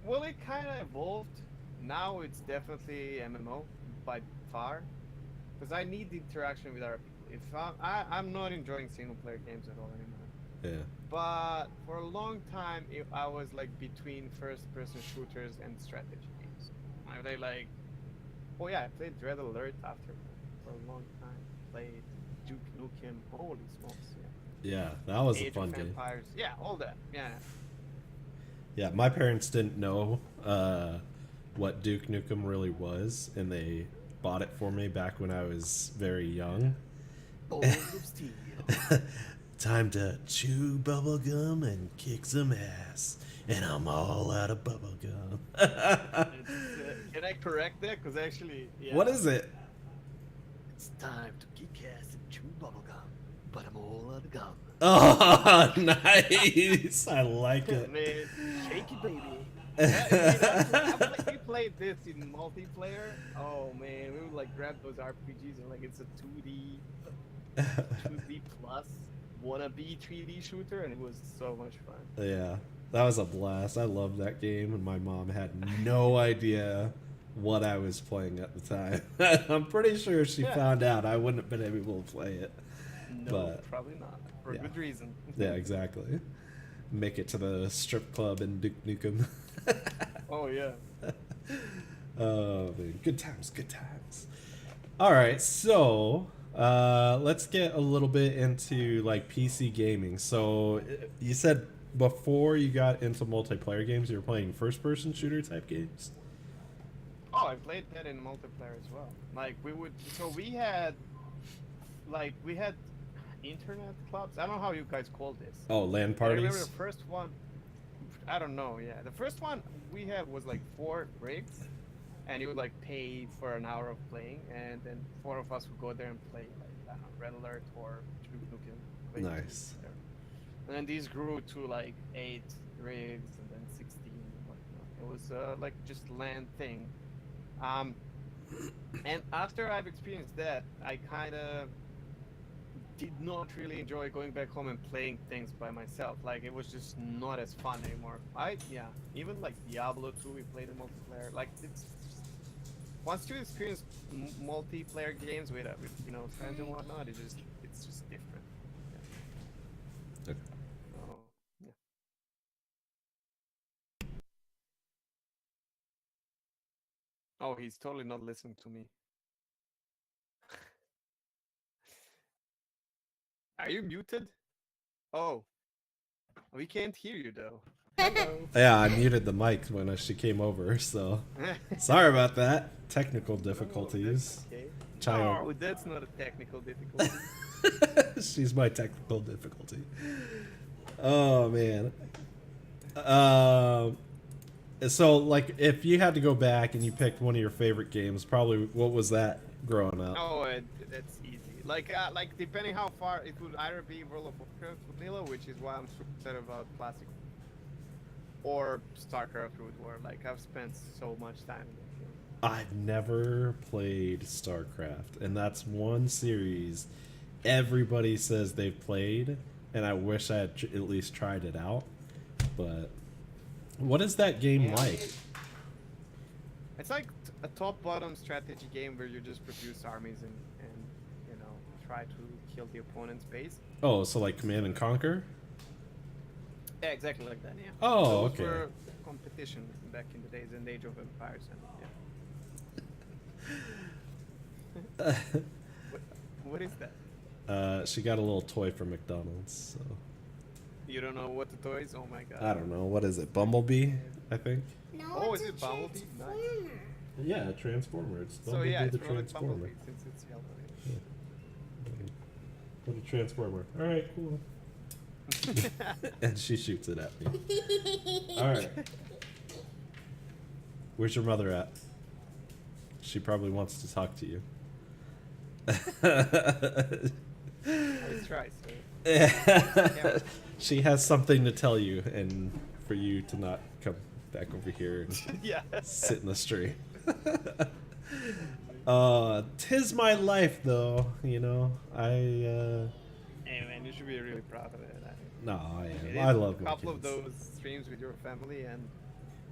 Well, it kind of evolved. Now it's definitely MMO by far, because I need the interaction with other people. If I'm not enjoying single player games at all anymore. Yeah. But for a long time, I was like between first person shooters and strategy games. I played like, oh yeah, I played Dread Alert after for a long time. Played Duke Nukem. Holy smokes! Yeah, that was a Age fun of game. Empires. Yeah, all that. Yeah. Yeah, my parents didn't know what Duke Nukem really was, and they bought it for me back when I was very young. Balls of Steel. Time to chew bubblegum and kick some ass. And I'm all out of bubblegum. Can I correct that? Because actually, yeah. What is it? It's time to kick ass and chew bubblegum, but I'm all out of gum. Oh, nice. I like it. Man, shake it, baby. Yeah, we played this in multiplayer. Oh man, we would like grab those RPGs and like it's a 2D plus wannabe 3D shooter, and it was so much fun. Yeah, that was a blast. I loved that game, and my mom had no idea what I was playing at the time. I'm pretty sure she found out I wouldn't have been able to play it. No, But probably not. For a good reason. yeah, exactly. Make it to the strip club in Duke Nukem. Oh yeah. Oh man, good times, good times. All right, so let's get a little bit into like PC gaming. So you said before you got into multiplayer games, you were playing first-person shooter type games. Oh, I played that in multiplayer as well. Like we had internet clubs. I don't know how you guys call this. Oh, LAN I parties. remember the first one. I don't know. Yeah, the first one we had was like 4 rigs, and you would like pay for an hour of playing, and then 4 of us would go there and play like I don't know, Red Alert or Duke Nukem. Nice. And then these grew to like 8 rigs, and then 16. And whatnot. It was like just LAN thing. And after I've experienced that, I kind of did not really enjoy going back home and playing things by myself. Like it was just not as fun anymore. Even like Diablo 2, we played in multiplayer. Like it's just, once you experience multiplayer games with friends and whatnot, it's just different. Yeah. Okay. Oh, yeah. Oh, he's totally not listening to me. Are you muted? Oh, we can't hear you though. Hello. Yeah, I muted the mic when she came over, so sorry about that. Technical difficulties. Okay. Child. No, that's not a technical difficulty. She's my technical difficulty. Oh man. So like, if you had to go back and you picked one of your favorite games, probably what was that growing up? Oh, that's easy. Like depending how far, it would either be World of Warcraft vanilla, which is why I'm super excited about classic, or StarCraft Root War. Like I've spent so much time in that game. I've never played StarCraft, and that's one series everybody says they've played, and I wish I had at least tried it out. But what is that game like? It's like a top-bottom strategy game where you just produce armies and try to kill the opponent's base. Oh, so like Command and Conquer? Yeah, exactly like that. Yeah. Oh, Those okay. were competition back in the days in Age of Empires, and yeah. What is that? She got a little toy from McDonald's. So. You don't know what the toy is? Oh my god. I don't know. What is it? Bumblebee, I think. No, Oh, it's is a it Bumblebee? Nice. transformer. Yeah, Transformer. It's So Bumblebee yeah, it's the probably Transformer. Bumblebee since it's yellow. What a Transformer. All right, cool. And she shoots it at me. All right. Where's your mother at? She probably wants to talk to you. Nice try, sir. She has something to tell you, and for you to not come back over here and Yeah. sit in the street. Tis my life, though. You know, Hey man, you should be really proud of it. No, I It am. I is love a my couple of kids. those streams with your family, and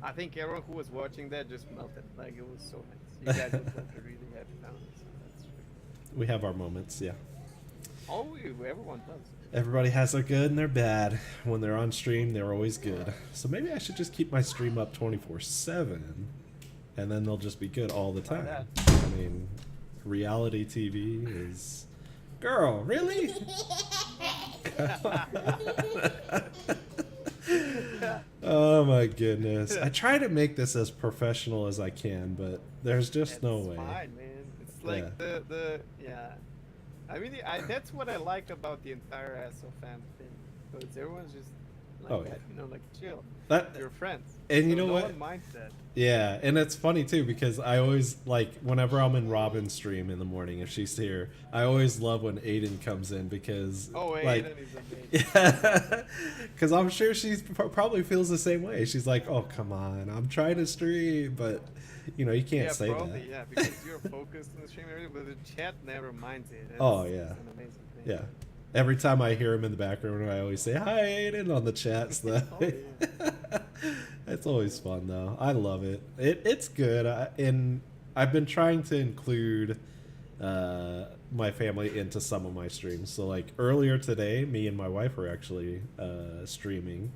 I think everyone who was watching that just melted. Like it was so nice. You guys look like a really happy family. So that's true. We have our moments, yeah. Oh, everyone does. Everybody has their good and their bad. When they're on stream, they're always good. So maybe I should just keep my stream up 24/7, and then they'll just be good all the time. that. I mean, reality TV is... Girl, really? Oh my goodness. I try to make this as professional as I can, but there's just no It's way. fine, man. It's Yeah. like the yeah. I really, that's what I like about the entire SOFAM thing, because everyone's just like Oh that, yeah. you know, like chill. That You're friends, and you so know no what? one minds that. Yeah, and it's funny too because I always like whenever I'm in Robin's stream in the morning if she's here, I always love when Aiden comes in because Oh, like Aiden is amazing. yeah, because I'm sure she's probably feels the same way. She's like, "Oh, come on, I'm trying to stream," but you know you can't Yeah, say probably, that. yeah, because you're focused on the stream, and everything, but the chat never minds it. Oh It's yeah, an amazing thing. yeah. Every time I hear him in the background, I always say hi, Aiden, on the chats. Though. Oh yeah. It's always fun though. I love it. It's good, and I've been trying to include my family into some of my streams. So like earlier today, me and my wife were actually streaming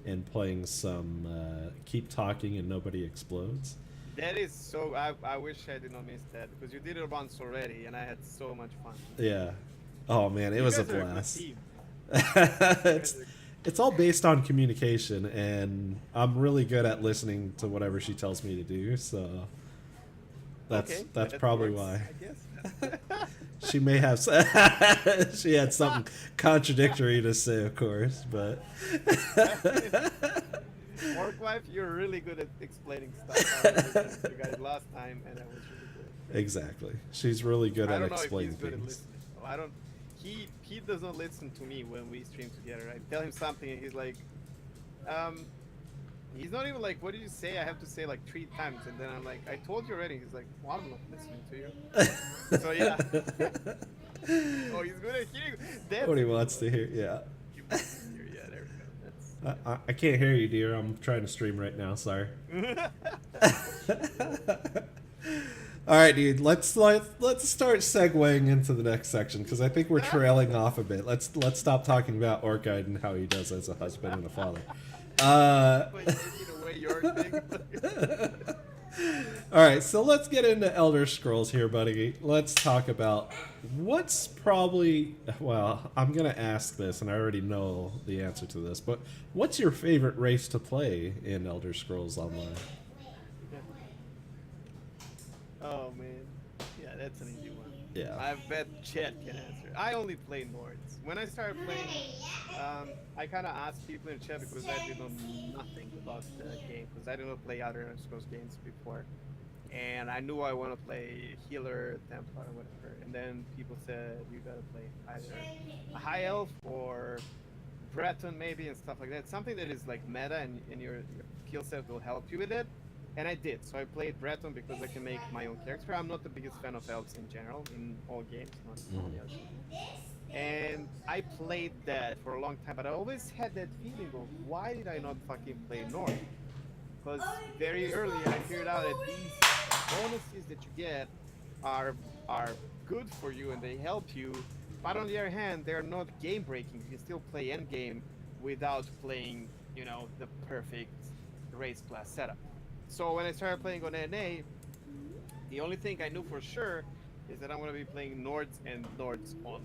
and playing some Keep Talking and Nobody Explodes. That is so. I wish I did not miss that because you did it once already, and I had so much fun. Yeah. Oh man, it You was a guys are a good blast. team. it's it's all based on communication, and I'm really good at listening to whatever she tells me to do. So that's Okay, that's that probably works, why. I guess. She may have she had something contradictory to say, of course, but Work life, you're really good at explaining stuff. I was listening to you guys last time, and that was really good. exactly, she's really good I at don't know if explaining he's good at things. listening. So I don't. He does not listen to me when we stream together. I tell him something, and he's like, he's not even like, what did you say? I have to say like 3 times, and then I'm like, I told you already. He's like, well, I'm not listening to you. So yeah. Oh, he's good at hearing. That's What he wants to hear, yeah. He wants to hear. Yeah, there we go. I can't hear you, dear. I'm trying to stream right now. Sorry. All right, dude. Let's start segueing into the next section because I think we're trailing off a bit. Let's stop talking about Orca and how he does as a husband and a father. Like, taking away your thing. All right, so let's get into Elder Scrolls here, buddy. Let's talk about what's probably, well, I'm going to ask this, and I already know the answer to this, but what's your favorite race to play in Elder Scrolls Online? Oh man, yeah, that's an easy one. Yeah. I bet Chet can answer. I only play Nords. When I started playing, I kind of asked people in chat because I did not know nothing about the game because I did not play other Elder Scrolls games before, and I knew I want to play healer, Templar, or whatever. And then people said you gotta play either a high elf or Breton maybe and stuff like that. Something that is like meta and your skill set will help you with it. And I did. So I played Breton because I can make my own character. I'm not the biggest fan of elves in general, in all games, not in all the other games. And I played that for a long time, but I always had that feeling of why did I not fucking play North? Because very early I figured out that these bonuses that you get are good for you and they help you. But on the other hand, they're not game breaking. You can still play endgame without playing, you know, the perfect race class setup. So when I started playing on NA, the only thing I knew for sure is that I'm going to be playing Nords and Nords only.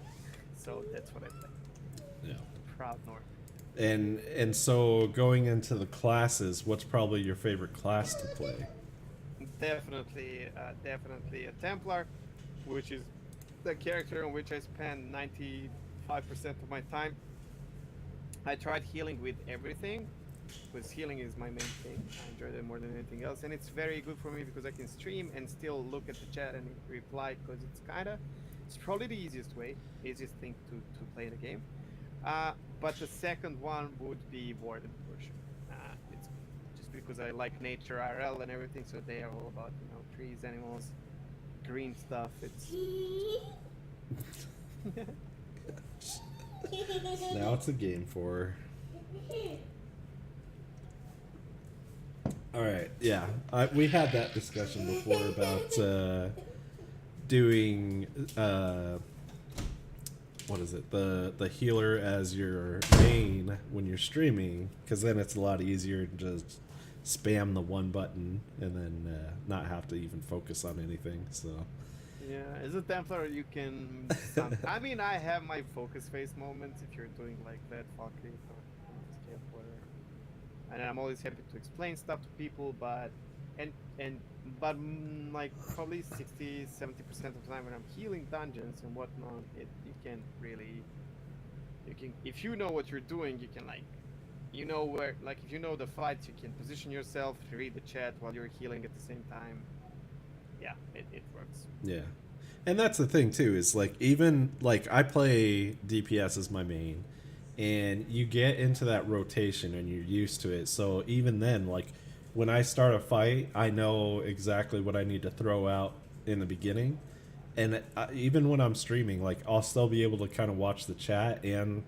So that's what I play. Yeah. Proud Nord. And so going into the classes, what's probably your favorite class to play? Definitely a Templar, which is the character on which I spend 95% of my time. I tried healing with everything, because healing is my main thing. I enjoy it more than anything else, and it's very good for me because I can stream and still look at the chat and reply, because it's probably the easiest thing to play the game. But the second one would be Warden for sure. It's just because I like nature IRL and everything, so they are all about, you know, trees, animals, green stuff. It's Now it's a game for. All right, yeah, we had that discussion before about doing what is it, the healer as your main when you're streaming, because then it's a lot easier to just spam the one button and then not have to even focus on anything. So Yeah, as a Templar, you can. I mean, I have my focus face moments if you're doing like that fuckery or escape, whatever. And I'm always happy to explain stuff to people, but and but like probably 60-70% of the time when I'm healing dungeons and whatnot, you can't really you can if you know what you're doing, you can like you know where like if you know the fights, you can position yourself, read the chat while you're healing at the same time. Yeah, it works. Yeah. And that's the thing too, is like even like I play DPS as my main, and you get into that rotation and you're used to it. So even then, like when I start a fight, I know exactly what I need to throw out in the beginning. And even when I'm streaming, like I'll still be able to kind of watch the chat and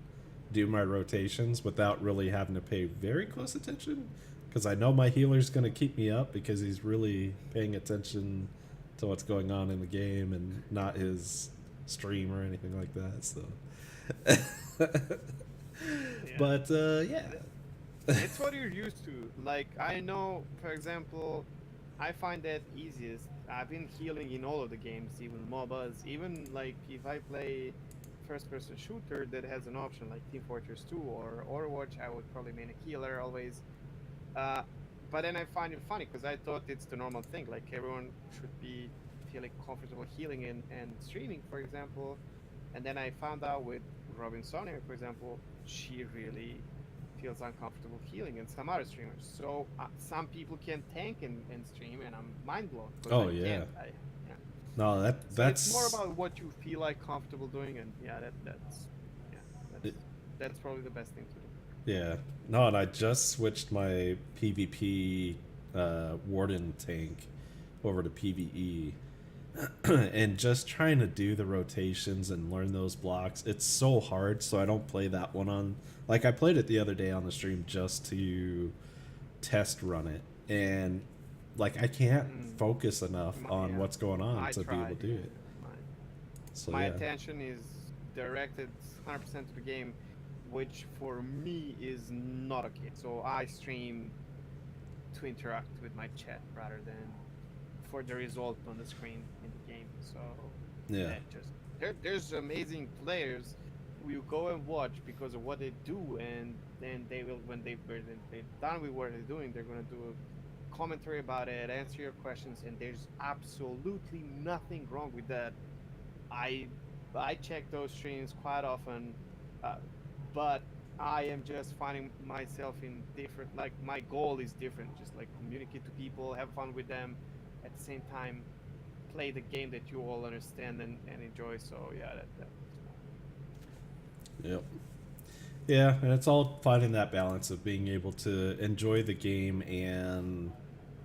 do my rotations without really having to pay very close attention, because I know my healer's going to keep me up because he's really paying attention to what's going on in the game and not his stream or anything like that. So, Yeah. but yeah, It's what you're used to. Like I know, for example, I find that easiest. I've been healing in all of the games, even MOBAs, even like if I play first-person shooter that has an option like Team Fortress 2 or Overwatch, I would probably main a healer always. Uh, but then I find it funny because I thought it's the normal thing. Like everyone should be feeling comfortable healing and streaming, for example. And then I found out with Robin Sonia, for example, she really feels uncomfortable healing and some other streamers. So some people can tank and stream, and I'm mind blown because oh I yeah, can't. Yeah. no, So it's more that's about what you feel like comfortable doing, and yeah, yeah, it, that's probably the best thing to do. yeah. No, and I just switched my PvP Warden tank over to PvE, and just trying to do the rotations and learn those blocks, it's so hard. So I don't play that one on, like I played it the other day on the stream just to test run it, and like I can't Mm, focus enough on yeah, what's going on I to be able tried. to do it. So My yeah. attention is directed 100% to the game, which for me is not okay. So I stream to interact with my chat rather than for the result on the screen in the game. So Yeah. that just there's amazing players who you go and watch because of what they do, and then they will when they're done with what they're doing, they're gonna do a commentary about it, answer your questions, and there's absolutely nothing wrong with that. I I check those streams quite often, uh, but I am just finding myself in different. Like my goal is different. Just like communicate to people, have fun with them, at the same time play the game that you all understand and enjoy. So yeah, that Yep. Yeah, and it's all finding that balance of being able to enjoy the game and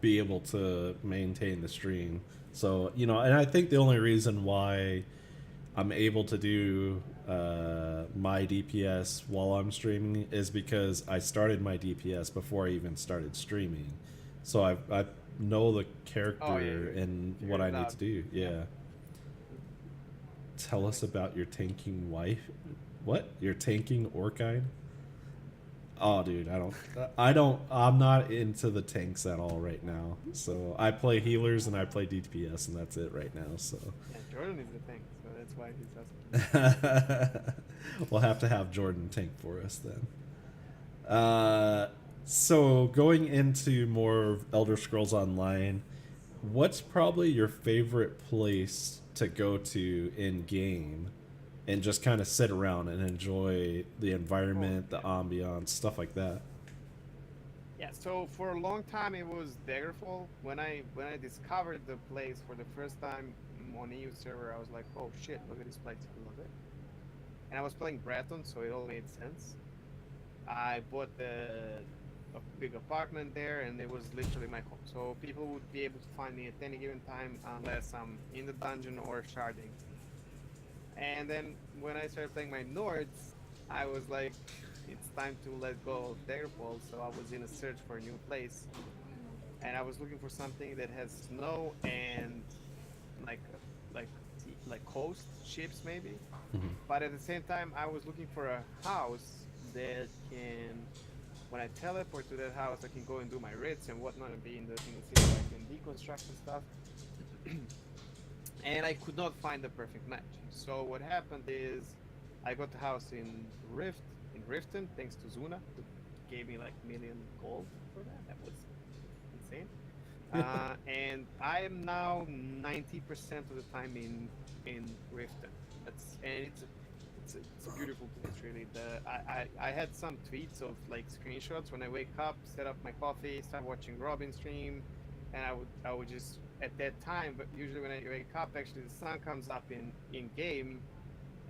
be able to maintain the stream. So, and I think the only reason why I'm able to do my DPS while I'm streaming is because I started my DPS before I even started streaming. So I know the oh yeah, character you and what figured I it need out. to do. Yeah, Yeah. Tell that us makes sense. about your tanking wife. What? Your tanking Orkine? Oh, dude, I'm not into the tanks at all right now. So I play healers and I play DPS, and that's it right now. So Yeah, Jordan is the thing, so that's why he's asking. we'll have to have Jordan tank for us then. So going into more of Elder Scrolls Online, what's probably your favorite place to go to in game and just kind of sit around and enjoy the Oh environment, the yeah. ambiance, stuff like that? Yeah, so for a long time it was Daggerfall. When I discovered the place for the first time on EU server, I was like, oh shit, look at this place, I love it. And I was playing Breton, so it all made sense. I bought a big apartment there, and it was literally my home. So people would be able to find me at any given time unless I'm in the dungeon or sharding. And then when I started playing my Nords, I was like, it's time to let go of Daggerfall. So I was in a search for a new place, and I was looking for something that has snow and like like like coast ships maybe. But at the same time, I was looking for a house that can, when I teleport to that house, I can go and do my writs and whatnot and be in the city where I can deconstruct and stuff. and I could not find the perfect match. So what happened is I got a house in Riften, thanks to Zuna, who gave me like million gold for that. That was insane. And I am now 90% of the time in Riften. It's a beautiful place, really. I had some tweets of like screenshots when I wake up, set up my coffee, start watching Robin stream, and I would just at that time. But usually when I wake up, actually the sun comes up in game,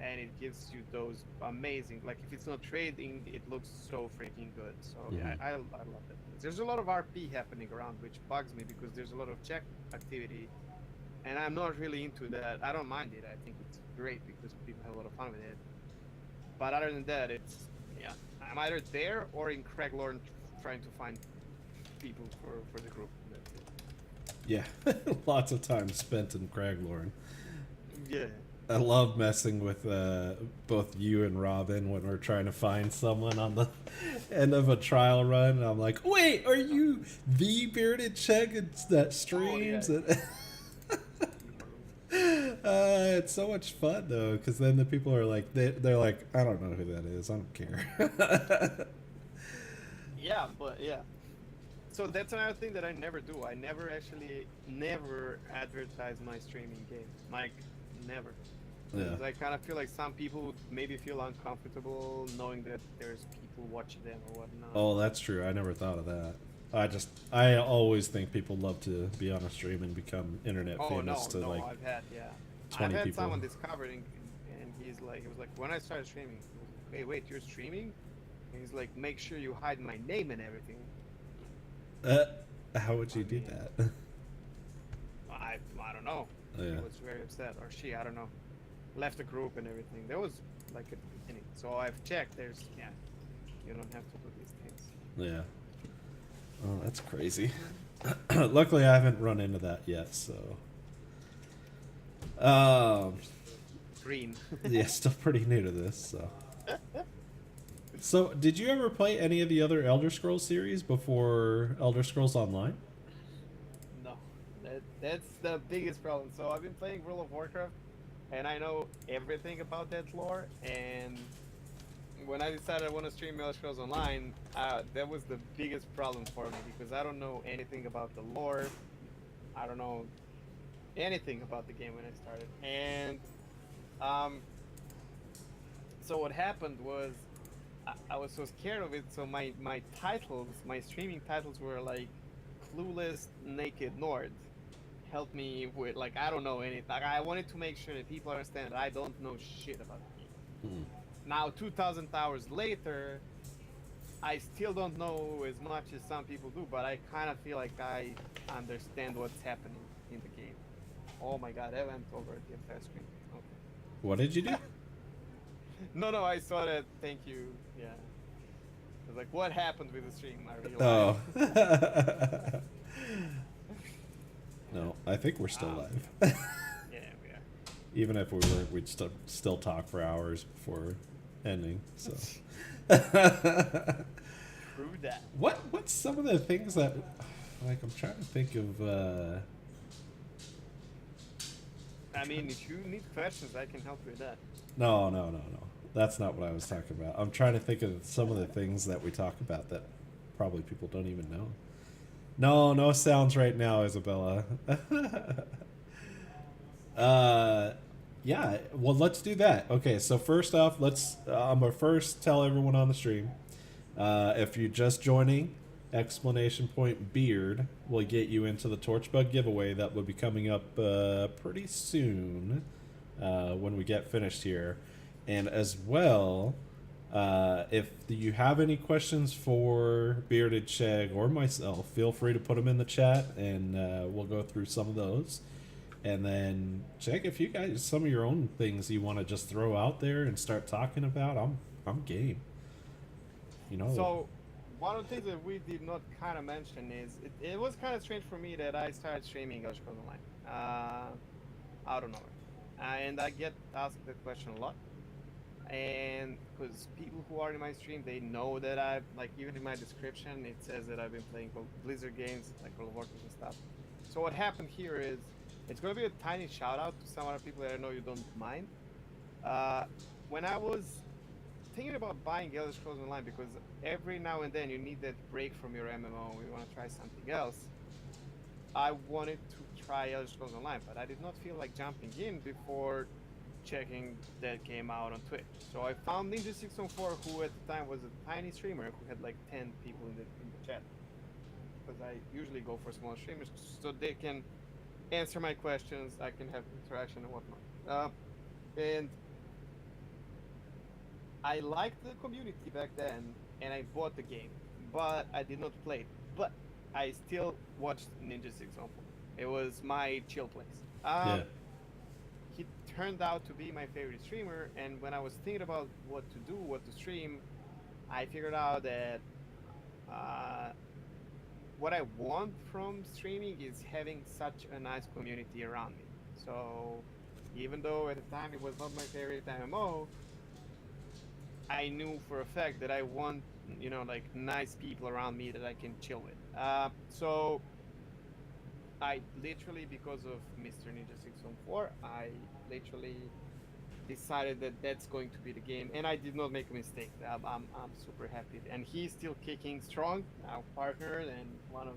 and it gives you those amazing. Like if it's not trading, it looks so freaking good. So yeah, Mhm. I love that. There's a lot of RP happening around, which bugs me because there's a lot of check activity, and I'm not really into that. I don't mind it. I think it's great because people have a lot of fun with it. But other than that, it's yeah. I'm either there or in Craiglorn trying to find people for the group. That's it. Yeah, lots of time spent in Craglorn. Yeah. I love messing with both you and Robin when we're trying to find someone on the end of a trial run. And I'm like, wait, are you the BeardedCheg that streams? Oh yeah. It's so much fun though, because then the people are like, they're like, I don't know who that is. I don't care. Yeah, but yeah. So that's another thing that I never do. I never advertise my streaming game. Like never. Yeah. Because I kind of feel like some people would maybe feel uncomfortable knowing that there's people watching them or whatnot. Oh, that's true. I never thought of that. I always think people love to be on a stream and become internet Oh famous to no, like I've had 20 I've had people. someone discovered and he was like when I started streaming, he was like, hey wait, you're streaming? And he's like, make sure you hide my name and everything. Uh, how would you I do mean, that? I don't know. Oh, He yeah. was very upset, or she, I don't know. Left the group and everything. That was like at the beginning. So I've checked. There's yeah, you don't have to do these things. Yeah. Oh, that's crazy. Luckily, I haven't run into that yet, so. Green. Yeah, still pretty new to this, so. So, did you ever play any of the other Elder Scrolls series before Elder Scrolls Online? No, that's the biggest problem. So I've been playing World of Warcraft, and I know everything about that lore. And when I decided I want to stream Elder Scrolls Online, that was the biggest problem for me because I don't know anything about the lore. I don't know anything about the game when I started. And um, so what happened was I was so scared of it. So my titles, my streaming titles were like Clueless Naked Nord. Help me with like I don't know anything. Like, I wanted to make sure that people understand that I don't know shit about the game. Hmm. Now 2,000 hours later, I still don't know as much as some people do, but I kind of feel like I understand what's happening in the game. Oh my god, I went over the entire screen. Okay. What did you do? No, I saw that. Thank you. Yeah. I was like, what happened with the stream? Are you Oh. live? No, I think we're still Um, live. Yeah, we are. Even if we weren't, we'd still talk for hours before ending. So. True that. What's some of the things that, like, I'm trying to think of. I mean, if you need questions, I can help you with that. No. That's not what I was talking about. I'm trying to think of some of the things that we talk about that probably people don't even know. No sounds right now, Isabella. Yeah, well, let's do that. Okay, so first off, I'm gonna first tell everyone on the stream. If you're just joining, exclamation point beard will get you into the Torchbug giveaway that will be coming up pretty soon when we get finished here. And as well, if you have any questions for BeardedCheg or myself, feel free to put them in the chat and we'll go through some of those. And then check if you guys some of your own things you want to just throw out there and start talking about. I'm game. You know. So, one of the things that we did not kind of mention is it was kind of strange for me that I started streaming Elder Scrolls Online out of nowhere, and I get asked that question a lot. And because people who are in my stream, they know that I've like even in my description it says that I've been playing Blizzard games like World of Warcraft and stuff. So what happened here is It's gonna be a tiny shout out to some other people that I know you don't mind. Uh, when I was thinking about buying Elder Scrolls Online, because every now and then you need that break from your MMO, you want to try something else. I wanted to try Elder Scrolls Online, but I did not feel like jumping in before checking that came out on Twitch. So I found Ninja614, who at the time was a tiny streamer who had like 10 people in the chat. Because I usually go for small streamers so they can answer my questions, I can have interaction and whatnot. And I liked the community back then, and I bought the game, but I did not play it. But I still watched Ninja 614. It was my chill place. Yeah. He turned out to be my favorite streamer, and when I was thinking about what to do, what to stream, I figured out that uh, what I want from streaming is having such a nice community around me. So even though at the time it was not my favorite MMO, I knew for a fact that I want, like nice people around me that I can chill with. So I literally, because of Mr. Ninja 614, I literally decided that that's going to be the game, and I did not make a mistake. I'm super happy, and he's still kicking strong. Now partnered and one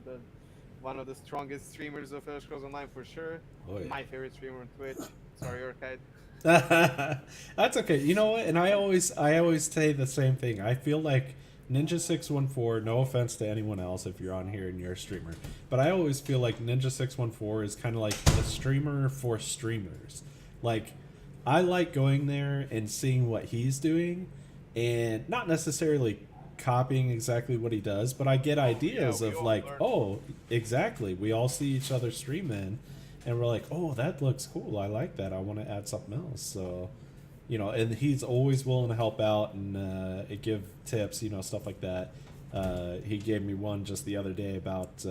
of the strongest streamers of Elder Scrolls Online for sure. Oh, yeah. My favorite streamer on Twitch. Sorry, Orchid. That's okay. You know what? And I always say the same thing. I feel like Ninja614, no offense to anyone else if you're on here and you're a streamer, but I always feel like Ninja614 is kind of like the streamer for streamers. Like, I like going there and seeing what he's doing and not necessarily copying exactly what he does, but I get ideas we of all like, learn. oh, exactly. We all see each other streaming and we're like, oh, that looks cool. I like that. I want to add something else. So, and he's always willing to help out and give tips, stuff like that. He gave me one just the other day about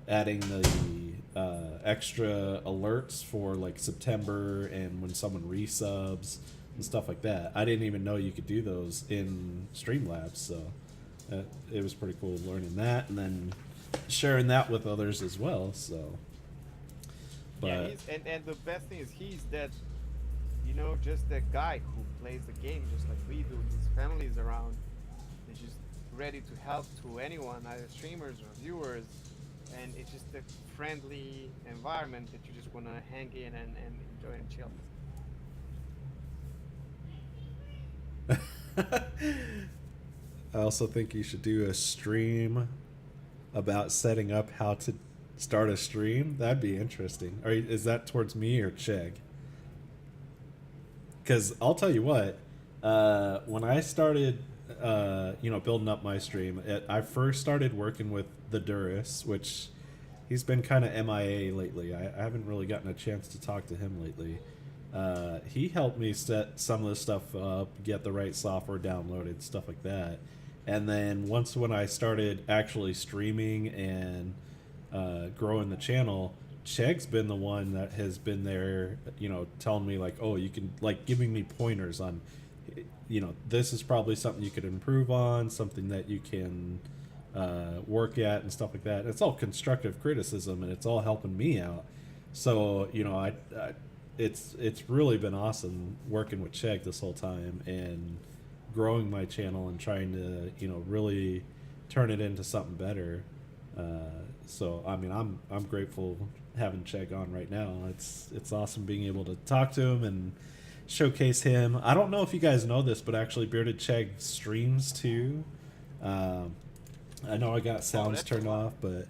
adding the extra alerts for like September and when someone resubs and stuff like that. I didn't even know you could do those in Streamlabs, so it was pretty cool learning that and then sharing that with others as well. So, but Yeah, and the best thing is he's that, just that guy who plays the game just like we do. His family is around. He's just ready to help to anyone, either streamers or viewers, and it's just a friendly environment that you just want to hang in and enjoy and chill. I also think you should do a stream about setting up how to start a stream. That'd be interesting. Is that towards me or Chegg? Because I'll tell you what, when I started, building up my stream, I first started working with the Duris, which he's been kind of MIA lately. I haven't really gotten a chance to talk to him lately. He helped me set some of the stuff up, get the right software downloaded, stuff like that. And then when I started actually streaming and growing the channel, Chegg's been the one that has been there, telling me like, oh, you can, like, giving me pointers on, this is probably something you could improve on, something that you can work at and stuff like that. It's all constructive criticism and it's all helping me out. So, it's really been awesome working with Chegg this whole time and growing my channel and trying to, really turn it into something better. So I mean, I'm grateful having Chegg on right now. It's awesome being able to talk to him and showcase him. I don't know if you guys know this, but actually BeardedCheg streams too. I know I got sounds turned off, but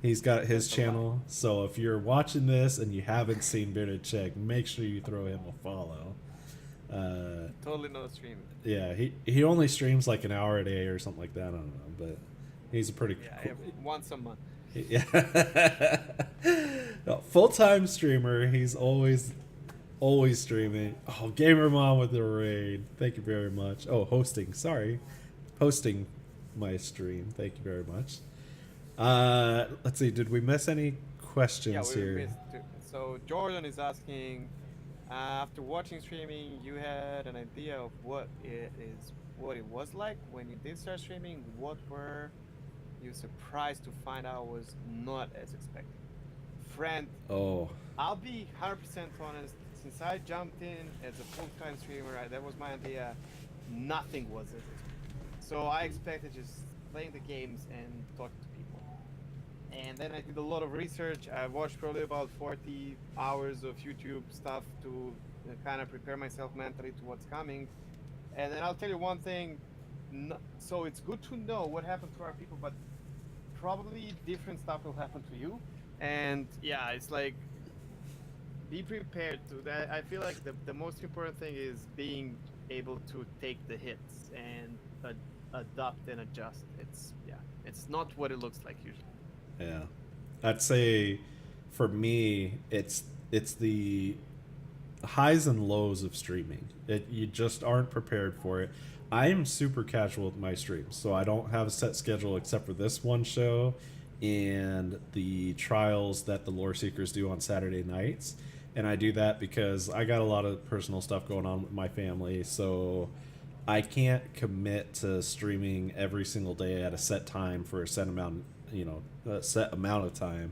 he's got his channel. So if you're watching this and you haven't seen BeardedCheg, make sure you throw him a follow. Totally not streaming. Yeah, he only streams like an hour a day or something like that. I don't know, but he's a pretty Yeah, once a month. Yeah. No, full-time streamer. He's always streaming. Oh, Gamer Mom with the raid. Thank you very much. Oh, hosting. Sorry. Hosting my stream. Thank you very much. Let's see. Did we miss any questions Yeah, we here? missed two. So Jordan is asking, after watching streaming, you had an idea of what it was like when you did start streaming. What were you surprised to find out was not as expected? friend, Oh, I'll be 100% honest. Since I jumped in as a full-time streamer, that was my idea. Nothing was it. So I expected just playing the games and talking to people. And then I did a lot of research. I watched probably about 40 hours of YouTube stuff to kind of prepare myself mentally to what's coming. And then I'll tell you one thing. So it's good to know what happened to our people, but probably different stuff will happen to you. And yeah, it's like be prepared to that. I feel like the most important thing is being able to take the hits and adapt and adjust. It's not what it looks like usually. yeah. I'd say for me, it's the highs and lows of streaming. You just aren't prepared for it. I am super casual with my streams, so I don't have a set schedule except for this one show and the trials that the lore seekers do on Saturday nights. And I do that because I got a lot of personal stuff going on with my family, so I can't commit to streaming every single day at a set time for a set amount, a set amount of time.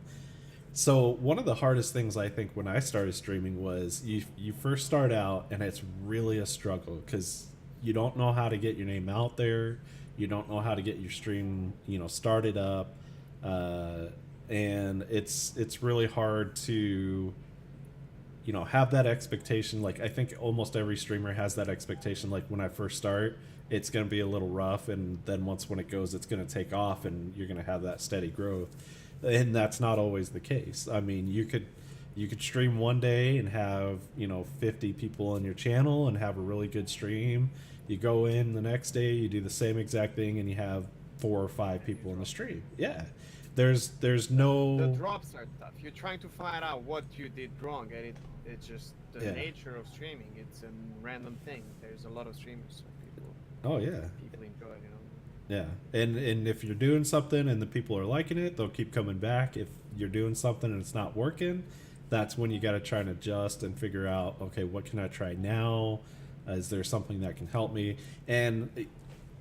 So one of the hardest things I think when I started streaming was you first start out and it's really a struggle because you don't know how to get your name out there, you don't know how to get your stream started up, uh, and it's really hard to have that expectation. Like I think almost every streamer has that expectation. Like when I first start, it's going to be a little rough, and then when it goes, it's going to take off, and you're going to have that steady growth. And that's not always the case. I mean, you could stream one day and have 50 people on your channel and have a really good stream. You go in the next day, you do the same exact thing, and you have 4 or 5 people in the stream. Yeah, there's The no drops are tough. You're trying to find out what you did wrong, and it's just the yeah. nature of streaming. It's a random thing. There's a lot of streamers, so Oh yeah. people enjoy it, you know. Yeah, and if you're doing something and the people are liking it, they'll keep coming back. If you're doing something and it's not working, that's when you got to try and adjust and figure out, okay, what can I try now? Is there something that can help me? And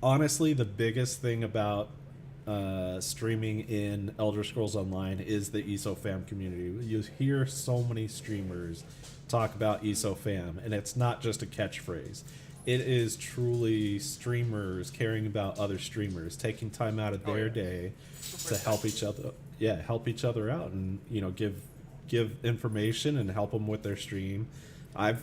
honestly, the biggest thing about streaming in Elder Scrolls Online is the ESO fam community. You hear so many streamers talk about ESO fam, and it's not just a catchphrase. It is truly streamers caring about other streamers, taking time out of Oh their yeah, day super to help essential. each other. Yeah, help each other out, and give information and help them with their stream. I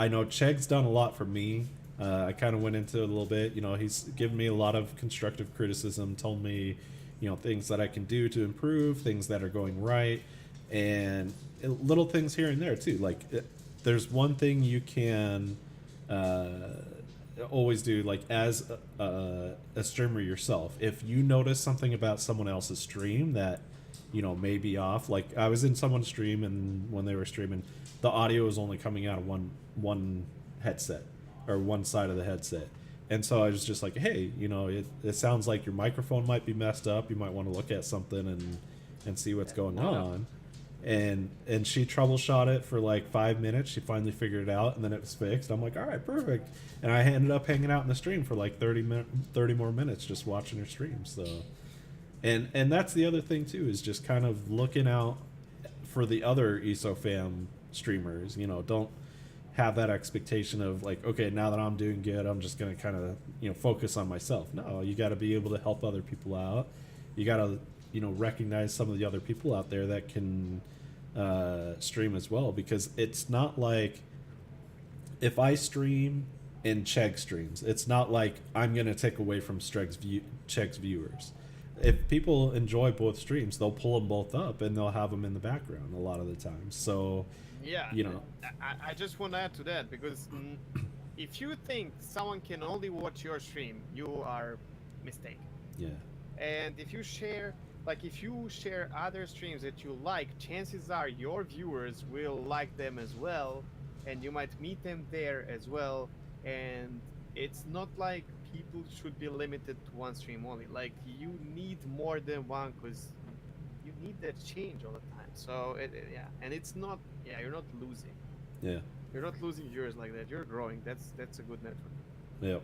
know Cheg's done a lot for me. I kind of went into it a little bit. He's given me a lot of constructive criticism, told me, things that I can do to improve, things that are going right, and little things here and there too. Like, there's one thing you can uh, always do, like as a streamer yourself. If you notice something about someone else's stream that may be off, like I was in someone's stream and when they were streaming, the audio was only coming out of one headset or one side of the headset. And so I was just like, hey, it sounds like your microphone might be messed up. You might want to look at something and see what's going on. And she troubleshot it for like 5 minutes. She finally figured it out, and then it was fixed. I'm like, all right, perfect. And I ended up hanging out in the stream for like 30 more minutes just watching her stream. So, and that's the other thing too, is just kind of looking out for the other ESO fam streamers. Don't have that expectation of like, okay, now that I'm doing good, I'm just gonna kind of focus on myself. No, you got to be able to help other people out. You got to recognize some of the other people out there that can stream as well, because it's not like if I stream and Chegg streams, it's not like I'm gonna take away from Chegg's viewers. If people enjoy both streams, they'll pull them both up and they'll have them in the background a lot of the time. So, Yeah, you know, I just want to add to that because if you think someone can only watch your stream, you are mistaken. yeah, And if you share other streams that you like, chances are your viewers will like them as well, and you might meet them there as well. And it's not like people should be limited to one stream only. Like you need more than one because you need that change all the time. So yeah, and it's not you're not losing. yeah, You're not losing viewers like that. You're growing. That's a good network. yeah.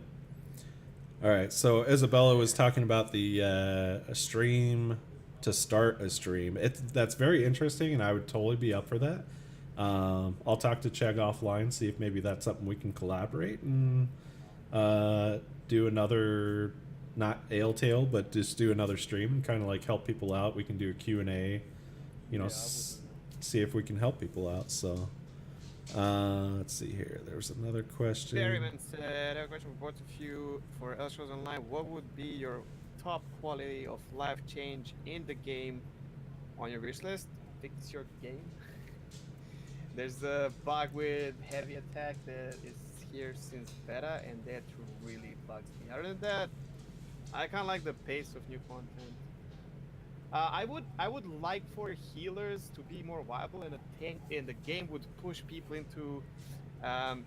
All right. So Isabella was talking about the stream to start a stream. That's very interesting, and I would totally be up for that. I'll talk to Chegg offline, see if maybe that's something we can collaborate and uh, do another, not ale tale, but just do another stream and kind of like help people out. We can do a Q&A, you know, Yeah, I would do that. see if we can help people out. So let's see here. There's another question. Berryman said, I have a question for both of you. For Elder Scrolls Online, what would be your top quality of life change in the game on your wish list? Fix your game. There's a bug with heavy attack that is here since beta, and that really bugs me. Other than that, I kind of like the pace of new content. I would like for healers to be more viable, and the game would push people into um,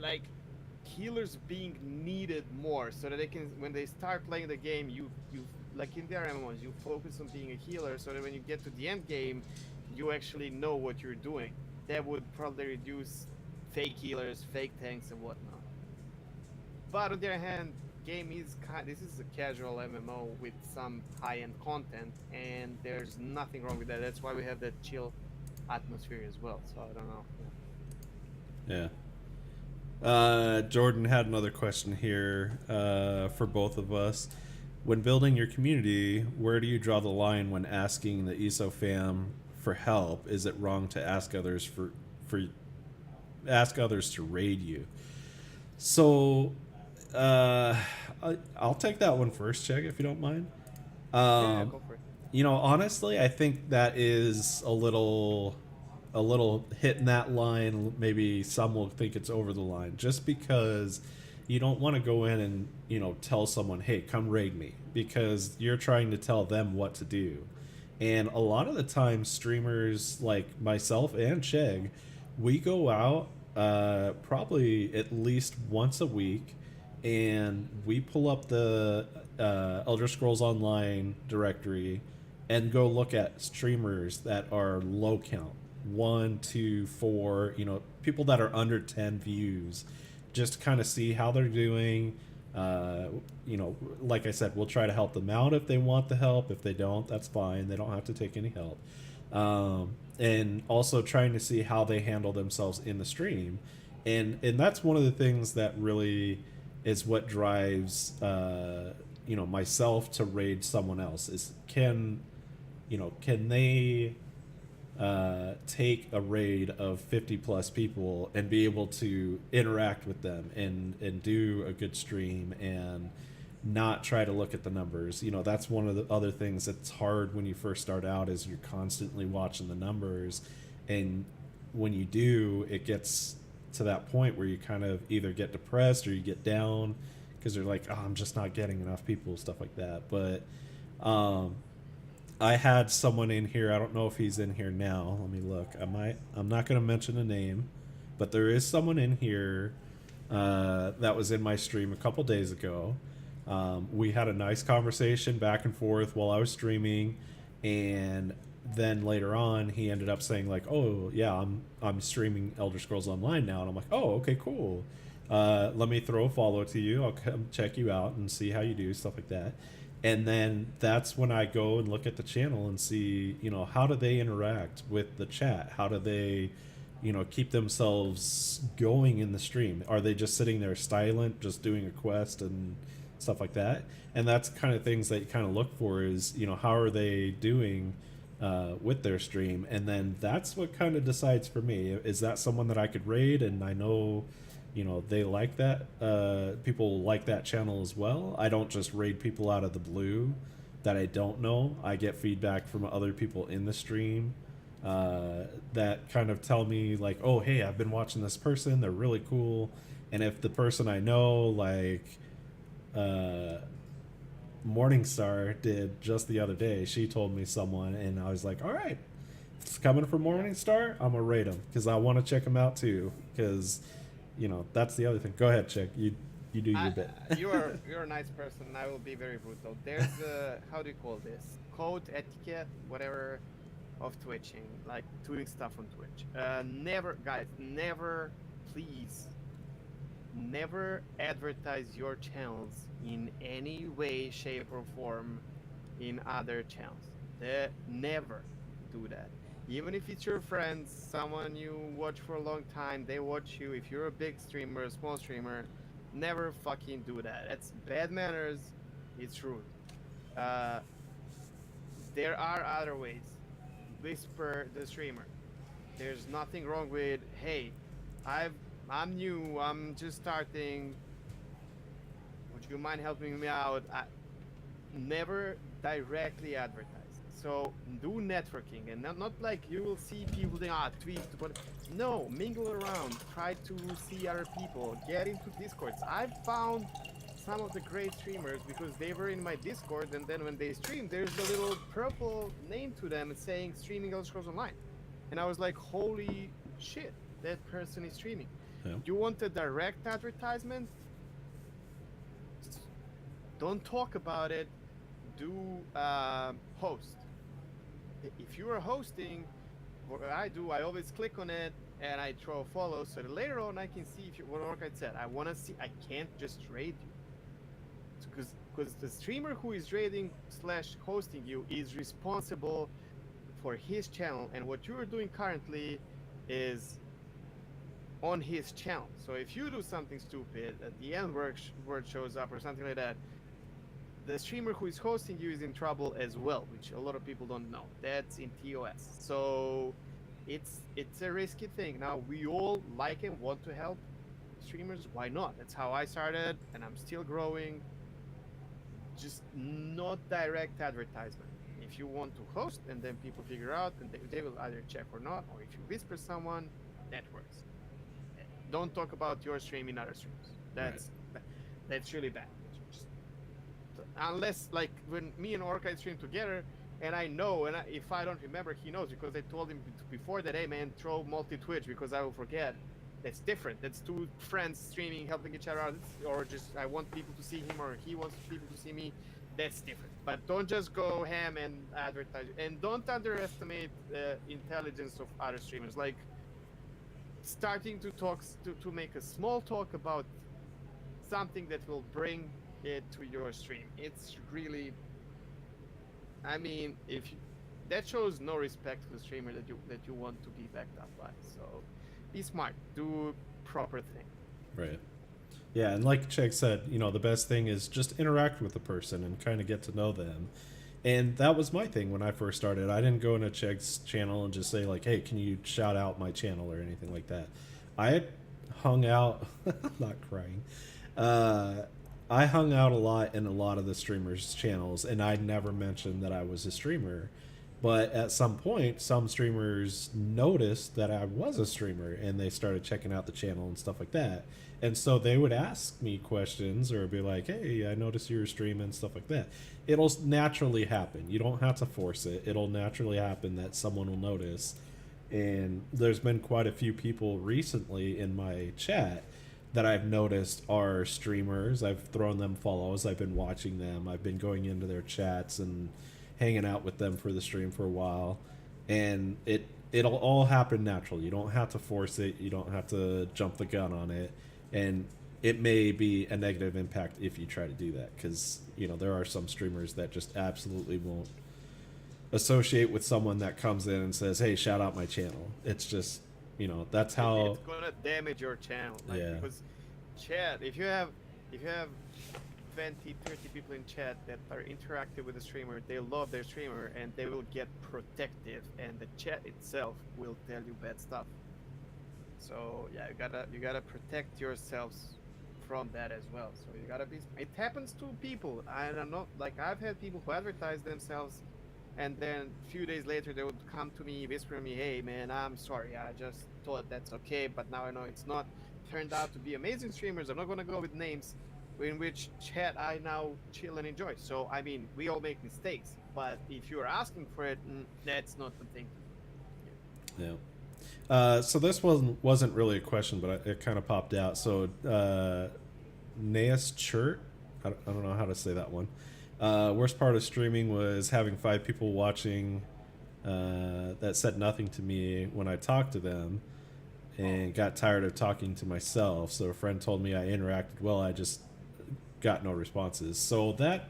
like healers being needed more, so that they can, when they start playing the game, you like in their MMOs, you focus on being a healer, so that when you get to the end game, you actually know what you're doing. That would probably reduce fake healers, fake tanks, and whatnot. But on the other hand, game is this is a casual MMO with some high-end content, and there's nothing wrong with that. That's why we have that chill atmosphere as well. So I don't know. Yeah. Jordan had another question here for both of us. When building your community, where do you draw the line when asking the ESO fam for help? Is it wrong to ask others for ask others to raid you? So, I'll take that one first, Chegg, if you don't mind. Yeah, Um, go for it. you know, honestly, I think that is a little hitting that line. Maybe some will think it's over the line, just because you don't want to go in and, you know, tell someone, hey, come raid me, because you're trying to tell them what to do. And a lot of the time, streamers like myself and Chegg, we go out probably at least once a week, and we pull up the Elder Scrolls Online directory and go look at streamers that are low count, 1, 2, 4, you know, people that are under 10 views, just to kind of see how they're doing. You know, like I said, we'll try to help them out if they want the help. If they don't, that's fine. They don't have to take any help. And also trying to see how they handle themselves in the stream. And that's one of the things that really is what drives you know, myself to raid someone else, is can they take a raid of 50 plus people and be able to interact with them and do a good stream and not try to look at the numbers. You know, that's one of the other things that's hard when you first start out, is you're constantly watching the numbers, and when you do, it gets to that point where you kind of either get depressed or you get down because you're like, oh, I'm just not getting enough people, stuff like that. But I had someone in here. I don't know if he's in here now. Let me look. I'm not going to mention a name, but there is someone in here that was in my stream a couple days ago. We had a nice conversation back and forth while I was streaming, and then later on he ended up saying like, "Oh yeah, I'm streaming Elder Scrolls Online now," and I'm like, "Oh, okay, cool. Let me throw a follow to you. I'll come check you out and see how you do, stuff like that." And then that's when I go and look at the channel and see, you know, how do they interact with the chat? How do they, you know, keep themselves going in the stream? Are they just sitting there silent, just doing a quest and stuff like that? And that's kind of things that you kind of look for, is, you know, how are they doing with their stream? And then that's what kind of decides for me. Is that someone that I could raid and I know, you know, they like that, people like that channel as well? I don't just raid people out of the blue that I don't know. I get feedback from other people in the stream that kind of tell me like, oh, hey, I've been watching this person, they're really cool. And if the person I know, like Morningstar did just the other day, she told me someone, and I was like, all right, if it's coming from Morningstar, I'm gonna rate them because I want to check them out too, because, you know, that's the other thing. Go ahead, Chick. You do your bit. You're a nice person. And I will be very brutal. There's a, how do you call this? Code etiquette, whatever, of twitching, like doing stuff on Twitch. Never, guys, never, please, never advertise your channels in any way, shape, or form in other channels. They never do that. Even if it's your friends, someone you watch for a long time, they watch you. If you're a big streamer, a small streamer, never fucking do that. That's bad manners. It's rude. Uh, there are other ways. Whisper the streamer. There's nothing wrong with, hey, I've I'm new, I'm just starting. Would you mind helping me out? Never directly advertise. So do networking, and not like you will see people doing tweet, but no, mingle around, try to see other people, get into discords. I've found some of the great streamers because they were in my discord, and then when they stream, there's a little purple name to them saying streaming Elder Scrolls Online, and I was like, holy shit, that person is streaming. Yeah. You want a direct advertisement? Don't talk about it. Do host. If you are hosting, what I do, I always click on it and I throw a follow so that later on I can see if you what I said. I want to see. I can't just raid you because the streamer who is raiding / hosting you is responsible for his channel, and what you are doing currently is on his channel. So if you do something stupid, at the end word shows up or something like that, the streamer who is hosting you is in trouble as well, which a lot of people don't know. That's in TOS. So it's a risky thing. Now, we all like and want to help streamers. Why not? That's how I started, and I'm still growing. Just not direct advertisement. If you want to host and then people figure out, and they will either check or not, or if you whisper someone, that works. Don't talk about your stream in other streams. That's really bad. Unless, like, when me and Orca stream together, and I know, and if I don't remember, he knows, because I told him before that, hey man, throw multi-Twitch because I will forget. That's different. That's two friends streaming, helping each other out, or just I want people to see him, or he wants people to see me. That's different. But don't just go ham and advertise, and don't underestimate the intelligence of other streamers. Like, starting to talk, to make a small talk about something that will bring it to your stream. It's really, I mean, if you, that shows no respect to the streamer that you want to be backed up by. So be smart, do proper thing. Right. Yeah, and like Chegg said, you know, the best thing is just interact with the person and kind of get to know them. And that was my thing when I first started. I didn't go into Chegg's channel and just say like, hey, can you shout out my channel or anything like that. I had hung out I'm not crying. I hung out a lot in a lot of the streamers' channels, and I never mentioned that I was a streamer. But at some point, some streamers noticed that I was a streamer, and they started checking out the channel and stuff like that. And so they would ask me questions or be like, hey, I noticed you were streaming and stuff like that. It'll naturally happen. You don't have to force it. It'll naturally happen that someone will notice. And there's been quite a few people recently in my chat that I've noticed are streamers. I've thrown them follows. I've been watching them. I've been going into their chats and hanging out with them for the stream for a while. And it'll all happen naturally. You don't have to force it. You don't have to jump the gun on it. And it may be a negative impact if you try to do that, because, you know, there are some streamers that just absolutely won't associate with someone that comes in and says, hey, shout out my channel. It's just, you know, that's how it's gonna damage your channel. Like, yeah. Because chat, if you have 20, 30 people in chat that are interactive with the streamer, they love their streamer, and they will get protective, and the chat itself will tell you bad stuff. So yeah, you gotta protect yourselves from that as well. So you gotta be. It happens to people. I don't know. Like, I've had people who advertise themselves, and then a few days later they would come to me, whisper me, hey man, I'm sorry, I just thought that's okay, but now I know it's not. Turned out to be amazing streamers. I'm not gonna go with names, in which chat I now chill and enjoy. So I mean, we all make mistakes, but if you're asking for it, that's not the thing. Yeah. So this wasn't really a question, but it kind of popped out. So Naas Chert, I don't know how to say that one. Worst part of streaming was having 5 people watching that said nothing to me when I talked to them, and got tired of talking to myself. So a friend told me I interacted well, I just got no responses. So that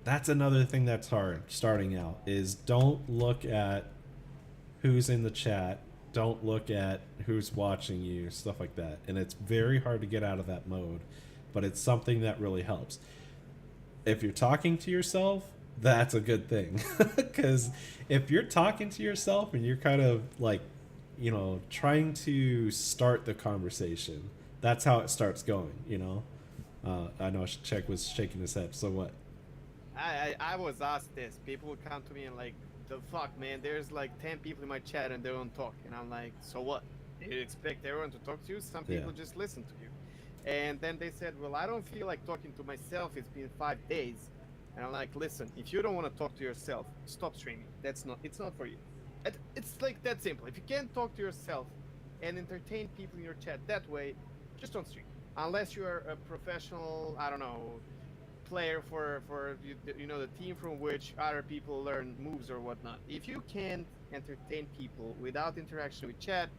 that's another thing that's hard starting out is don't look at who's in the chat, don't look at who's watching you, stuff like that. And it's very hard to get out of that mode, but it's something that really helps. If you're talking to yourself, that's a good thing. Because if you're talking to yourself and you're kind of like, trying to start the conversation, that's how it starts going, I know Czech was shaking his head. So what? I was asked this. People would come to me and like, the fuck, man. There's like 10 people in my chat and they don't talk, and I'm like, so what? You expect everyone to talk to you? Some Yeah. people just listen to you. And then they said, well, I don't feel like talking to myself. It's been 5 days, and I'm like, listen, if you don't want to talk to yourself, stop streaming. It's not for you. It's like that simple. If you can't talk to yourself and entertain people in your chat that way, just don't stream. Unless you are a professional, I don't know, player for the team from which other people learn moves or whatnot. If you can't entertain people without interaction with chat,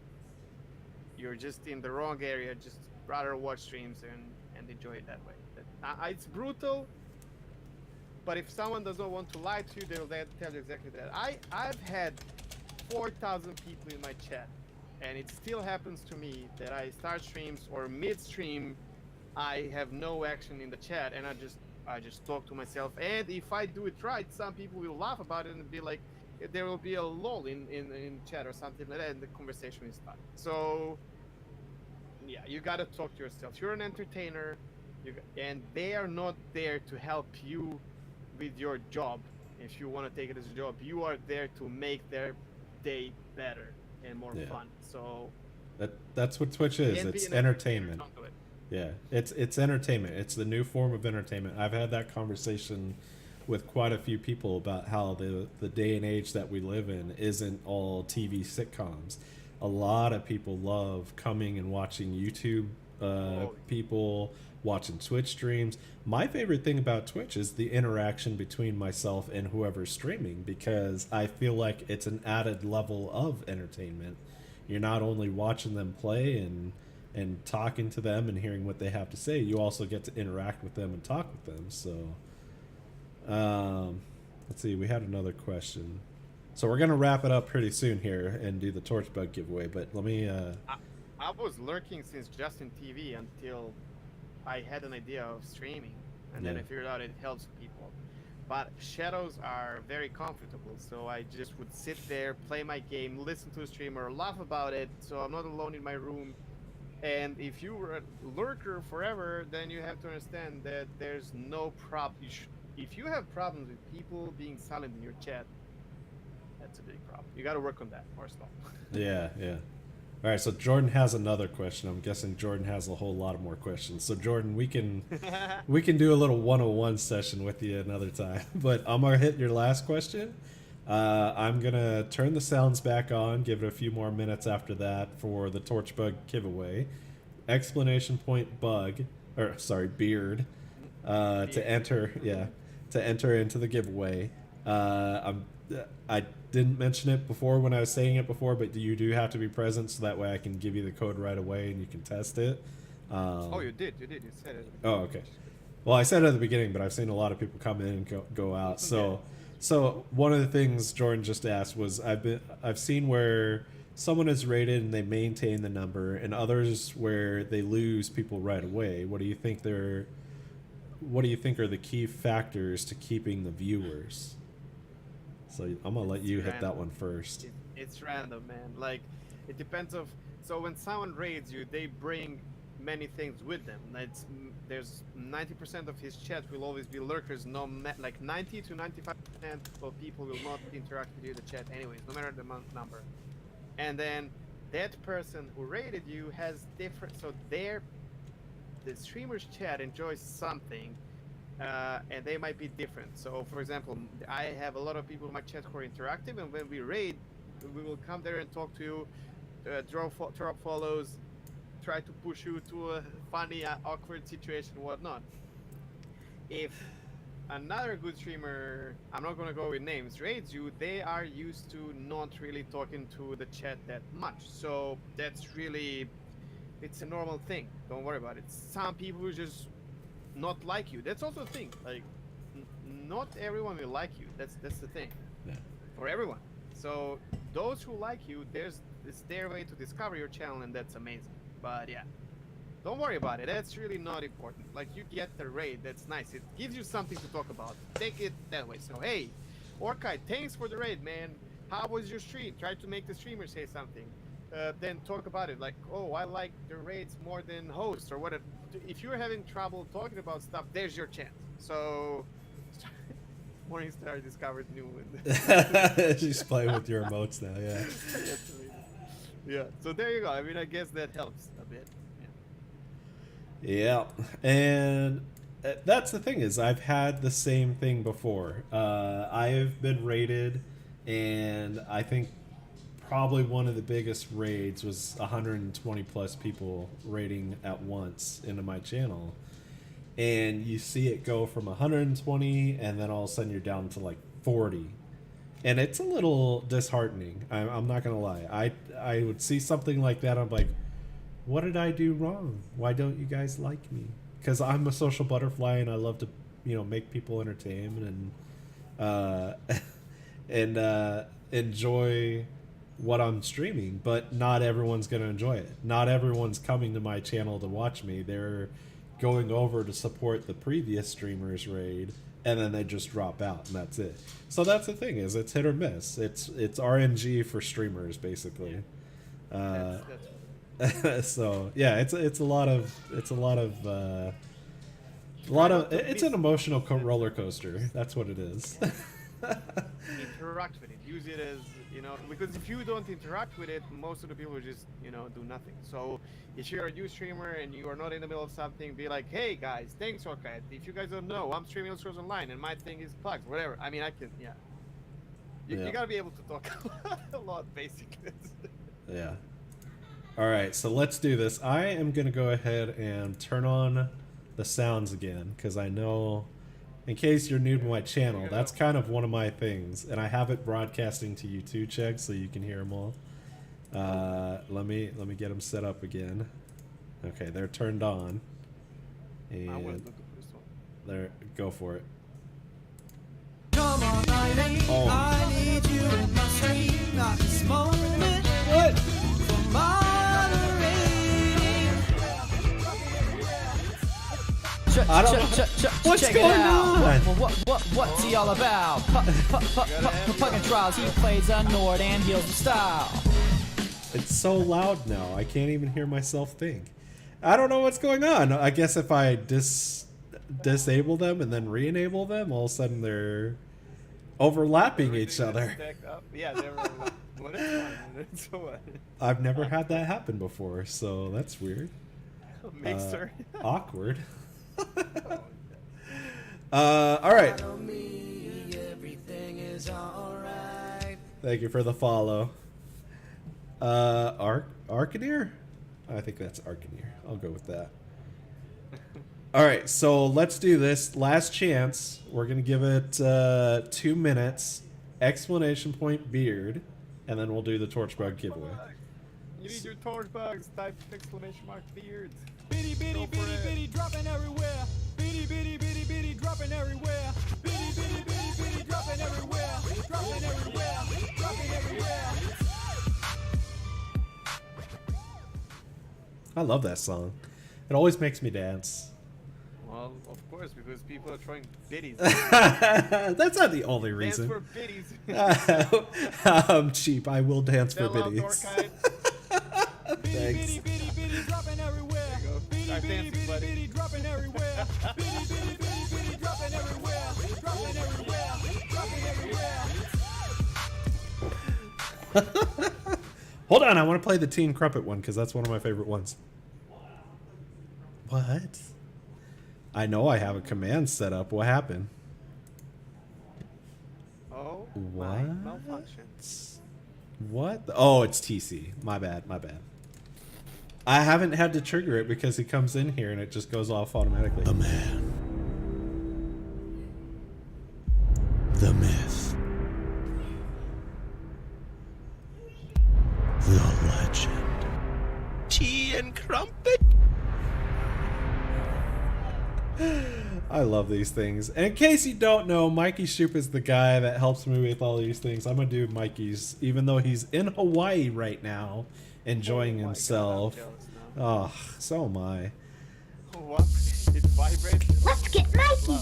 you're just in the wrong area. Just rather watch streams and enjoy it that way. It's brutal, but if someone does not want to lie to you, they'll tell you exactly that. I've had 4,000 people in my chat, and it still happens to me that I start streams or mid-stream, I have no action in the chat, and I just talk to myself. And if I do it right, some people will laugh about it and be like, there will be a lull in chat or something like that, and the conversation is done. So yeah, you gotta talk to yourself. You're an entertainer, and they are not there to help you with your job. If you want to take it as a job, you are there to make their day better and more fun. So that's what Twitch is. It's entertainment. Yeah, it's entertainment. It's the new form of entertainment. I've had that conversation with quite a few people about how the day and age that we live in isn't all TV sitcoms. A lot of people love coming and watching YouTube people, watching Twitch streams. My favorite thing about Twitch is the interaction between myself and whoever's streaming, because I feel like it's an added level of entertainment. You're not only watching them play and talking to them and hearing what they have to say, you also get to interact with them and talk with them. So let's see, we had another question. So we're gonna wrap it up pretty soon here and do the torch bug giveaway, but let me I was lurking since Justin TV until I had an idea of streaming, and then I figured out it helps people. But shadows are very comfortable, so I just would sit there, play my game, listen to a streamer, laugh about it, so I'm not alone in my room. And if you were a lurker forever, then you have to understand that there's no problem. If you have problems with people being silent in your chat, that's a big problem. You got to work on that or stop. Yeah. All right, so Jordan has another question. I'm guessing Jordan has a whole lot of more questions. So Jordan, we can do a little 101 session with you another time. But I'm gonna hit your last question. I'm gonna turn the sounds back on, give it a few more minutes after that for the torch bug giveaway. Explanation point bug, or sorry, beard, to enter into the giveaway. I didn't mention it before when I was saying it before, but you do have to be present, so that way I can give you the code right away and you can test it. Oh, you did. You said it. Oh, okay. Well, I said it at the beginning, but I've seen a lot of people come in and go out. So one of the things Jordan just asked was I've seen where someone is rated and they maintain the number, and others where they lose people right away. What do you think are the key factors to keeping the viewers? So I'm gonna let you hit that one first. It's random, man. Like, it depends of. So when someone raids you, they bring many things with them. There's 90% of his chat will always be lurkers. Like 90 to 95% of people will not interact with you in the chat anyways, no matter the number. And then that person who raided you has different. So the streamer's chat enjoys something. And they might be different. So, for example, I have a lot of people in my chat who are interactive, and when we raid, we will come there and talk to you, drop follows, try to push you to a funny, awkward situation, whatnot. If another good streamer, I'm not gonna go with names, raids you, they are used to not really talking to the chat that much. So that's really, it's a normal thing. Don't worry about it. Some people just not like you. That's also a thing. Like, not everyone will like you. That's the thing. Yeah. For everyone. So those who like you, it's their way to discover your channel, and that's amazing. But yeah, don't worry about it. That's really not important. Like, you get the raid, that's nice. It gives you something to talk about. Take it that way. So hey, Orkai, thanks for the raid, man. How was your stream? Try to make the streamer say something. Then talk about it. Like, oh, I like the raids more than hosts or whatever. If you're having trouble talking about stuff, there's your chance. So Morningstar discovered new one. She's playing with your emotes now, yeah. Yeah, so there you go. I mean, I guess that helps a bit. Yeah, and that's the thing is I've had the same thing before. I've been raided, and I think probably one of the biggest raids was 120 plus people raiding at once into my channel. And you see it go from 120, and then all of a sudden you're down to like 40. And it's a little disheartening. I'm not going to lie. I would see something like that. I'm like, what did I do wrong? Why don't you guys like me? Because I'm a social butterfly, and I love to, make people entertain and enjoy what I'm streaming. But not everyone's going to enjoy it. Not everyone's coming to my channel to watch me. They're going over to support the previous streamer's raid, and then they just drop out, and that's it. So that's the thing, is it's hit or miss. It's RNG for streamers, basically. So yeah, it's an emotional roller coaster. That's what it is. Interact with it. Use it as, because if you don't interact with it, most of the people will just, do nothing. So if you're a new streamer and you are not in the middle of something, be like, hey guys, thanks, okay. If you guys don't know, I'm streaming Elseworlds Online, and my thing is plugs, whatever. I mean, I can, yeah. You gotta be able to talk a lot, basically. Yeah. All right, so let's do this. I am gonna go ahead and turn on the sounds again, because I know, in case you're new to my channel, that's kind of one of my things, and I have it broadcasting to you too, Cheg, so you can hear them all. Let me get them set up again. Okay, they're turned on, and there, go for it. Come on, I need you in my stream, not this moment. What? For moderating. I don't know. What's going on? What's he all about? Puckin' trials, he plays a Nord and heals the style. It's so loud now, I can't even hear myself think. I don't know what's going on. I guess if I disable them and then re-enable them, all of a sudden they're overlapping each other. Yeah, they're overlapping. What is fine. So what? I've never had that happen before, so that's weird. Mixer. Awkward. All right. Thank you for the follow. Arcaneer? I think that's Arcaneer. I'll go with that. All right, so let's do this. Last chance. We're going to give it 2 minutes. Exclamation point beard. And then we'll do the torch bug giveaway. You need your torch bugs. Type exclamation mark beard. Bitty bitty bitty bitty dropping everywhere. Bitty bitty bitty bitty dropping everywhere. Bitty bitty bitty bitty dropping everywhere. Dropping everywhere. Dropping everywhere. I love that song. It always makes me dance. Well, of course, because people are throwing biddies. That's not the only reason. Dance for biddies. I'm cheap. I will dance for biddies. Thanks. Dropping everywhere. Start dancing, buddy. Dropping everywhere. Dropping everywhere. Dropping everywhere. Dropping everywhere. Hold on, I want to play the Teen Crumpet one because that's one of my favorite ones. What? I know I have a command set up. What happened? Oh, what? Malfunction. What? Oh, it's TC. My bad. My bad. I haven't had to trigger it because he comes in here and it just goes off automatically. The man. The myth. The legend. Tea and crumpet? I love these things. And in case you don't know, Mikey Shoop is the guy that helps me with all these things. I'm gonna do Mikey's, even though he's in Hawaii right now, enjoying himself. God, I'm jealous now. Oh, so am I. What? It vibrates. Let's get Mikey.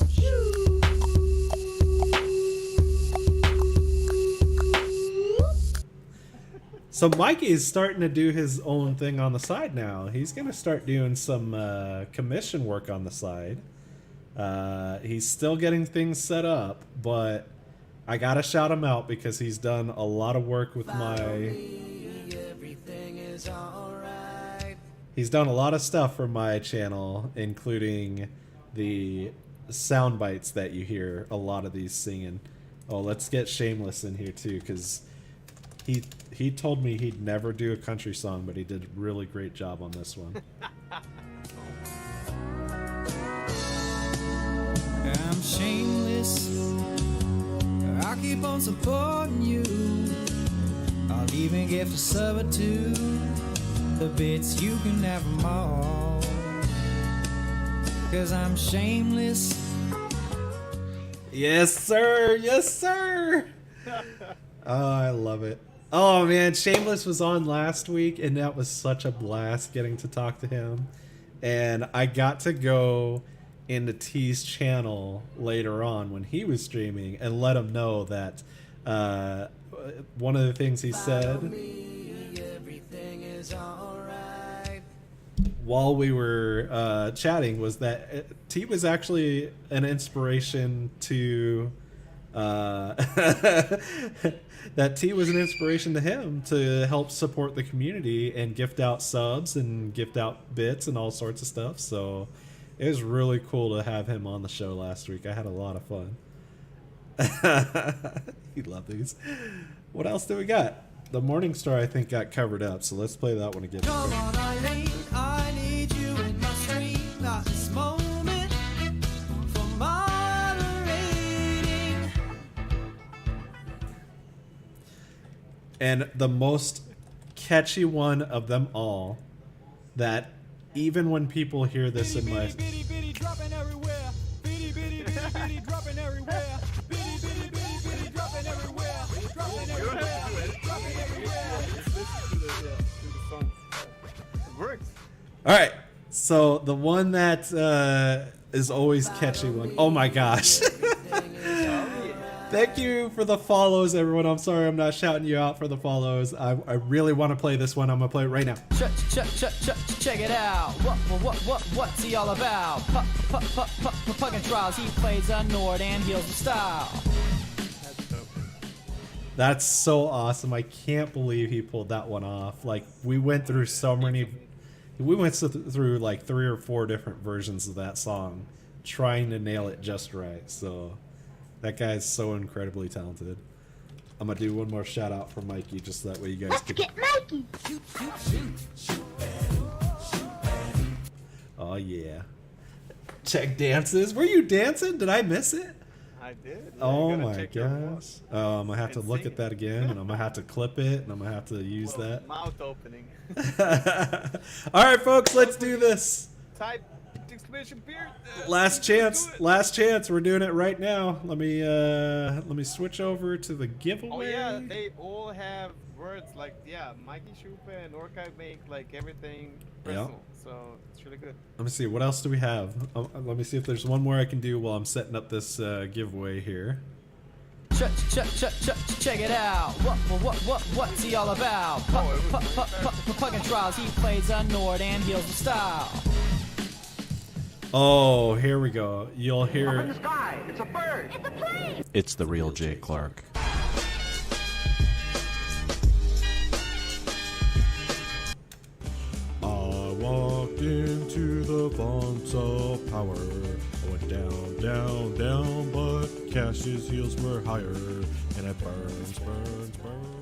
So Mikey is starting to do his own thing on the side now. He's gonna start doing some commission work on the side. He's still getting things set up, but I gotta shout him out because he's done a lot of work with my... He's done a lot of stuff for my channel, including the sound bites that you hear a lot of these singing. Oh, let's get Shameless in here too, because he told me he'd never do a country song, but he did a really great job on this one. I'm shameless. I'll keep on supporting you. I'll even give to servitude the bits you can have them all. 'Cause I'm shameless. Yes, sir. Yes, sir. Oh, I love it. Oh, man. Shameless was on last week, and that was such a blast getting to talk to him. And I got to go into T's channel later on when he was streaming and let him know that one of the things he said while we were chatting was that T was actually an inspiration to that T was an inspiration to him to help support the community and gift out subs and gift out bits and all sorts of stuff. So it was really cool to have him on the show last week. I had a lot of fun. You love these. What else do we got? The Morning Star, I think, got covered up, so let's play that one again. Come on, Eileen, I need you in my stream at this moment for moderating. And the most catchy one of them all, that even when people hear this in my... Bitty, bitty, dropping everywhere. Bitty, bitty, bitty, bitty, dropping everywhere. Bitty, bitty, bitty, bitty, dropping everywhere. Dropping everywhere. Dropping everywhere. It works. All right, so the one that is always catchy one. Oh my gosh. Thank you for the follows, everyone. I'm sorry I'm not shouting you out for the follows. I really want to play this one. I'm going to play it right now. Check it out. What's he all about? Puck and trials. He plays a Nord and heals with style. That's so awesome. I can't believe he pulled that one off. Like, we went through so many... We went through like 3 or 4 different versions of that song trying to nail it just right. So that guy is so incredibly talented. I'm going to do one more shout out for Mikey just so that way you guys Let's can... get Mikey. Oh, yeah. Check dances. Were you dancing? Did I miss it? I did. Yeah, Oh you gotta my check your gosh. voice. Oh, I'm going to have to And look sing at that again, and I'm going to have to clip it, and I'm going to have to use Well, mouth opening. that. All right, folks, let's do this. Type exclamation beard. Last chance. Do it. Last chance. We're doing it right now. Let me switch over to the giveaway. Oh yeah, they all have words like Mikey Schupa and Orca make like everything personal, so it's really good. Let me see. What else do we have? Let me see if there's one more I can do while I'm setting up this giveaway here. Check it out. What's he all about? Puck and trials. He plays a Nord and heals with style. Oh, here we go. You'll hear. It's a plane. It's the real Jay Clark. I walked into the fonts of power. I went down, down, down, but Cash's heels were higher. And it burns, burns, burns.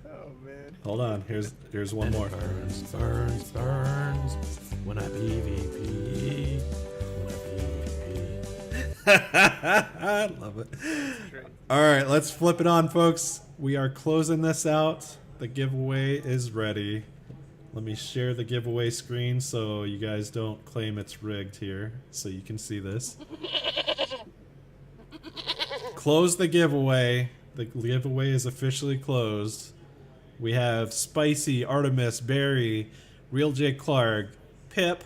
Oh man. Hold on, here's one more. Burns, burns, burns. When I PvP. I love it. All right, let's flip it on, folks. We are closing this out. The giveaway is ready. Let me share the giveaway screen so you guys don't claim it's rigged here, so you can see this. Close the giveaway. The giveaway is officially closed. We have Spicy, Artemis, Barry, Real J Clark, Pip,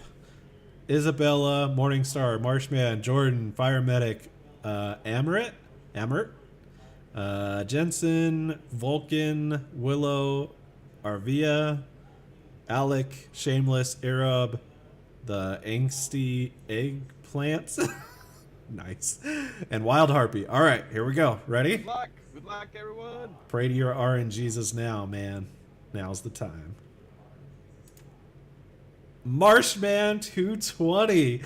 Isabella, Morningstar, Marshman, Jordan, Fire Medic, Amrit, Jensen, Vulcan, Willow, Arvia, Alec, Shameless, Arab, the Angsty Eggplant. Nice. And Wild Harpy. All right, here we go. Ready? Good luck. Good luck, everyone. Pray to your RNGesus now, man. Now's the time. Marshman 220.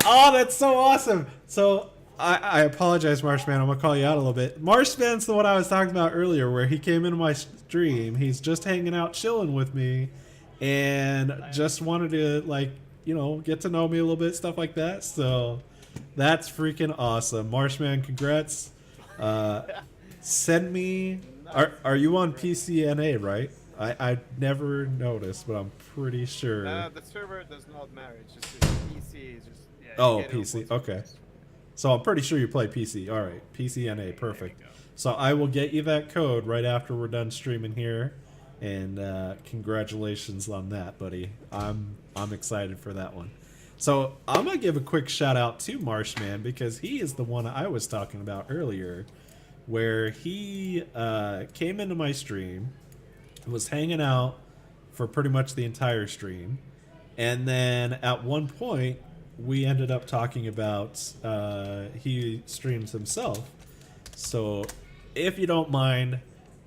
Oh, that's so awesome. So I apologize, Marshman. I'm gonna call you out a little bit. Marshman's the one I was talking about earlier, where he came into my stream. He's just hanging out, chilling with me, and just wanted to, like, you know, get to know me a little bit, stuff like that. So that's freaking awesome, Marshman. Congrats. Send me. Are you on PCNA, right? I never noticed, but I'm pretty sure. The server does not matter. It's just PC. Is just yeah. Oh, PC. Okay. So I'm pretty sure you play PC. All right, PCNA, perfect. So I will get you that code right after we're done streaming here, and congratulations on that, buddy. I'm excited for that one. So I'm gonna give a quick shout out to Marshman, because he is the one I was talking about earlier, where he came into my stream, was hanging out for pretty much the entire stream, and then at one point we ended up talking about he streams himself. So if you don't mind,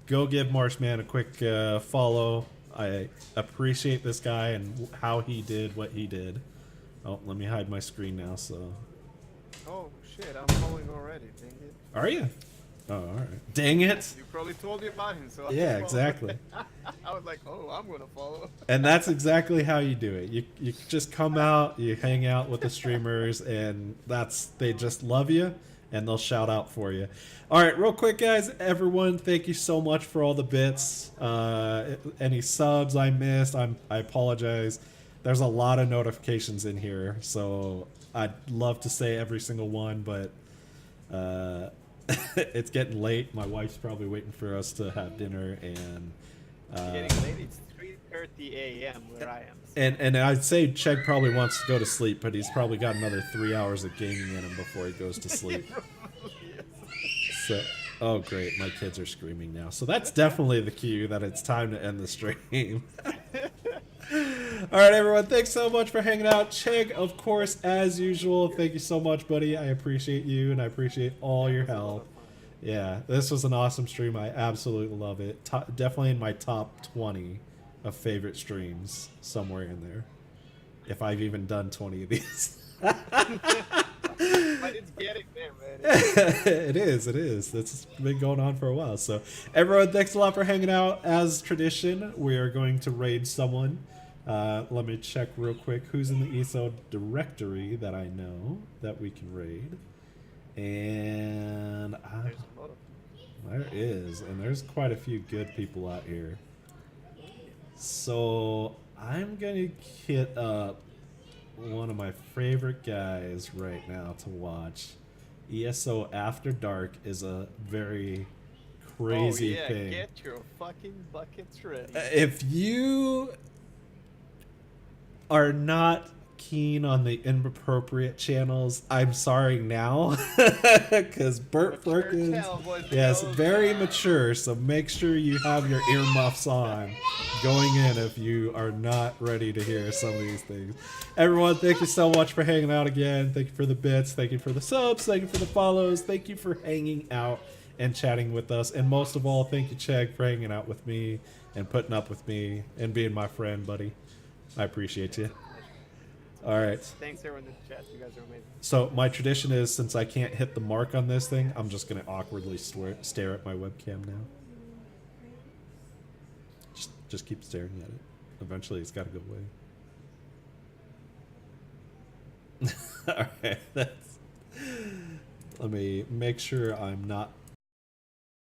go give Marshman a quick follow. I appreciate this guy and how he did what he did. Oh, let me hide my screen now. So Oh shit! I'm following already. Dang it. are you? Oh, all right. Dang it. You probably told me about him, so Yeah, I followed. exactly. I was like, oh, I'm gonna follow. And that's exactly how you do it. You just come out, you hang out with the streamers, and they just love you, and they'll shout out for you. All right, real quick, guys, everyone, thank you so much for all the bits. Any subs I missed, I apologize. There's a lot of notifications in here, so I'd love to say every single one, but it's getting late. My wife's probably waiting for us to have dinner, and Getting late. It's 3:30 a.m. where I am. and I'd say Chegg probably wants to go to sleep, but he's probably got another 3 hours of gaming in him before he goes to sleep. So, oh great, my kids are screaming now. So that's definitely the cue that it's time to end the stream. All right, everyone, thanks so much for hanging out. Chegg, of course, as usual, thank you so much, buddy. I appreciate you, and I appreciate all your help. Yeah, this was an awesome stream. I absolutely love it. Definitely in my top 20 of favorite streams, somewhere in there. If I've even done 20 of these. But it's getting there, man. It is. It's been going on for a while. So, everyone, thanks a lot for hanging out. As tradition, we are going to raid someone. Let me check real quick who's in the ESO directory that I know that we can raid. And There's a lot of there is, and there's quite a few good people out here. So I'm gonna hit up one of my favorite guys right now to watch. ESO After Dark is a very crazy thing. Get your fucking buckets ready. If you are not keen on the inappropriate channels, I'm sorry now, because Burt Perkins, yes, very mature, so make sure you have your earmuffs on going in if you are not ready to hear some of these things. Everyone, thank you so much for hanging out again. Thank you for the bits, thank you for the subs, thank you for the follows, thank you for hanging out and chatting with us, and most of all, thank you, Chegg, for hanging out with me and putting up with me and being my friend, buddy. I appreciate you. All right. Thanks everyone in the chat. You guys are amazing. So my tradition is, since I can't hit the mark on this thing, I'm just gonna awkwardly stare at my webcam now. Just keep staring at it. Eventually, it's got to go away. All right. Let me make sure I'm not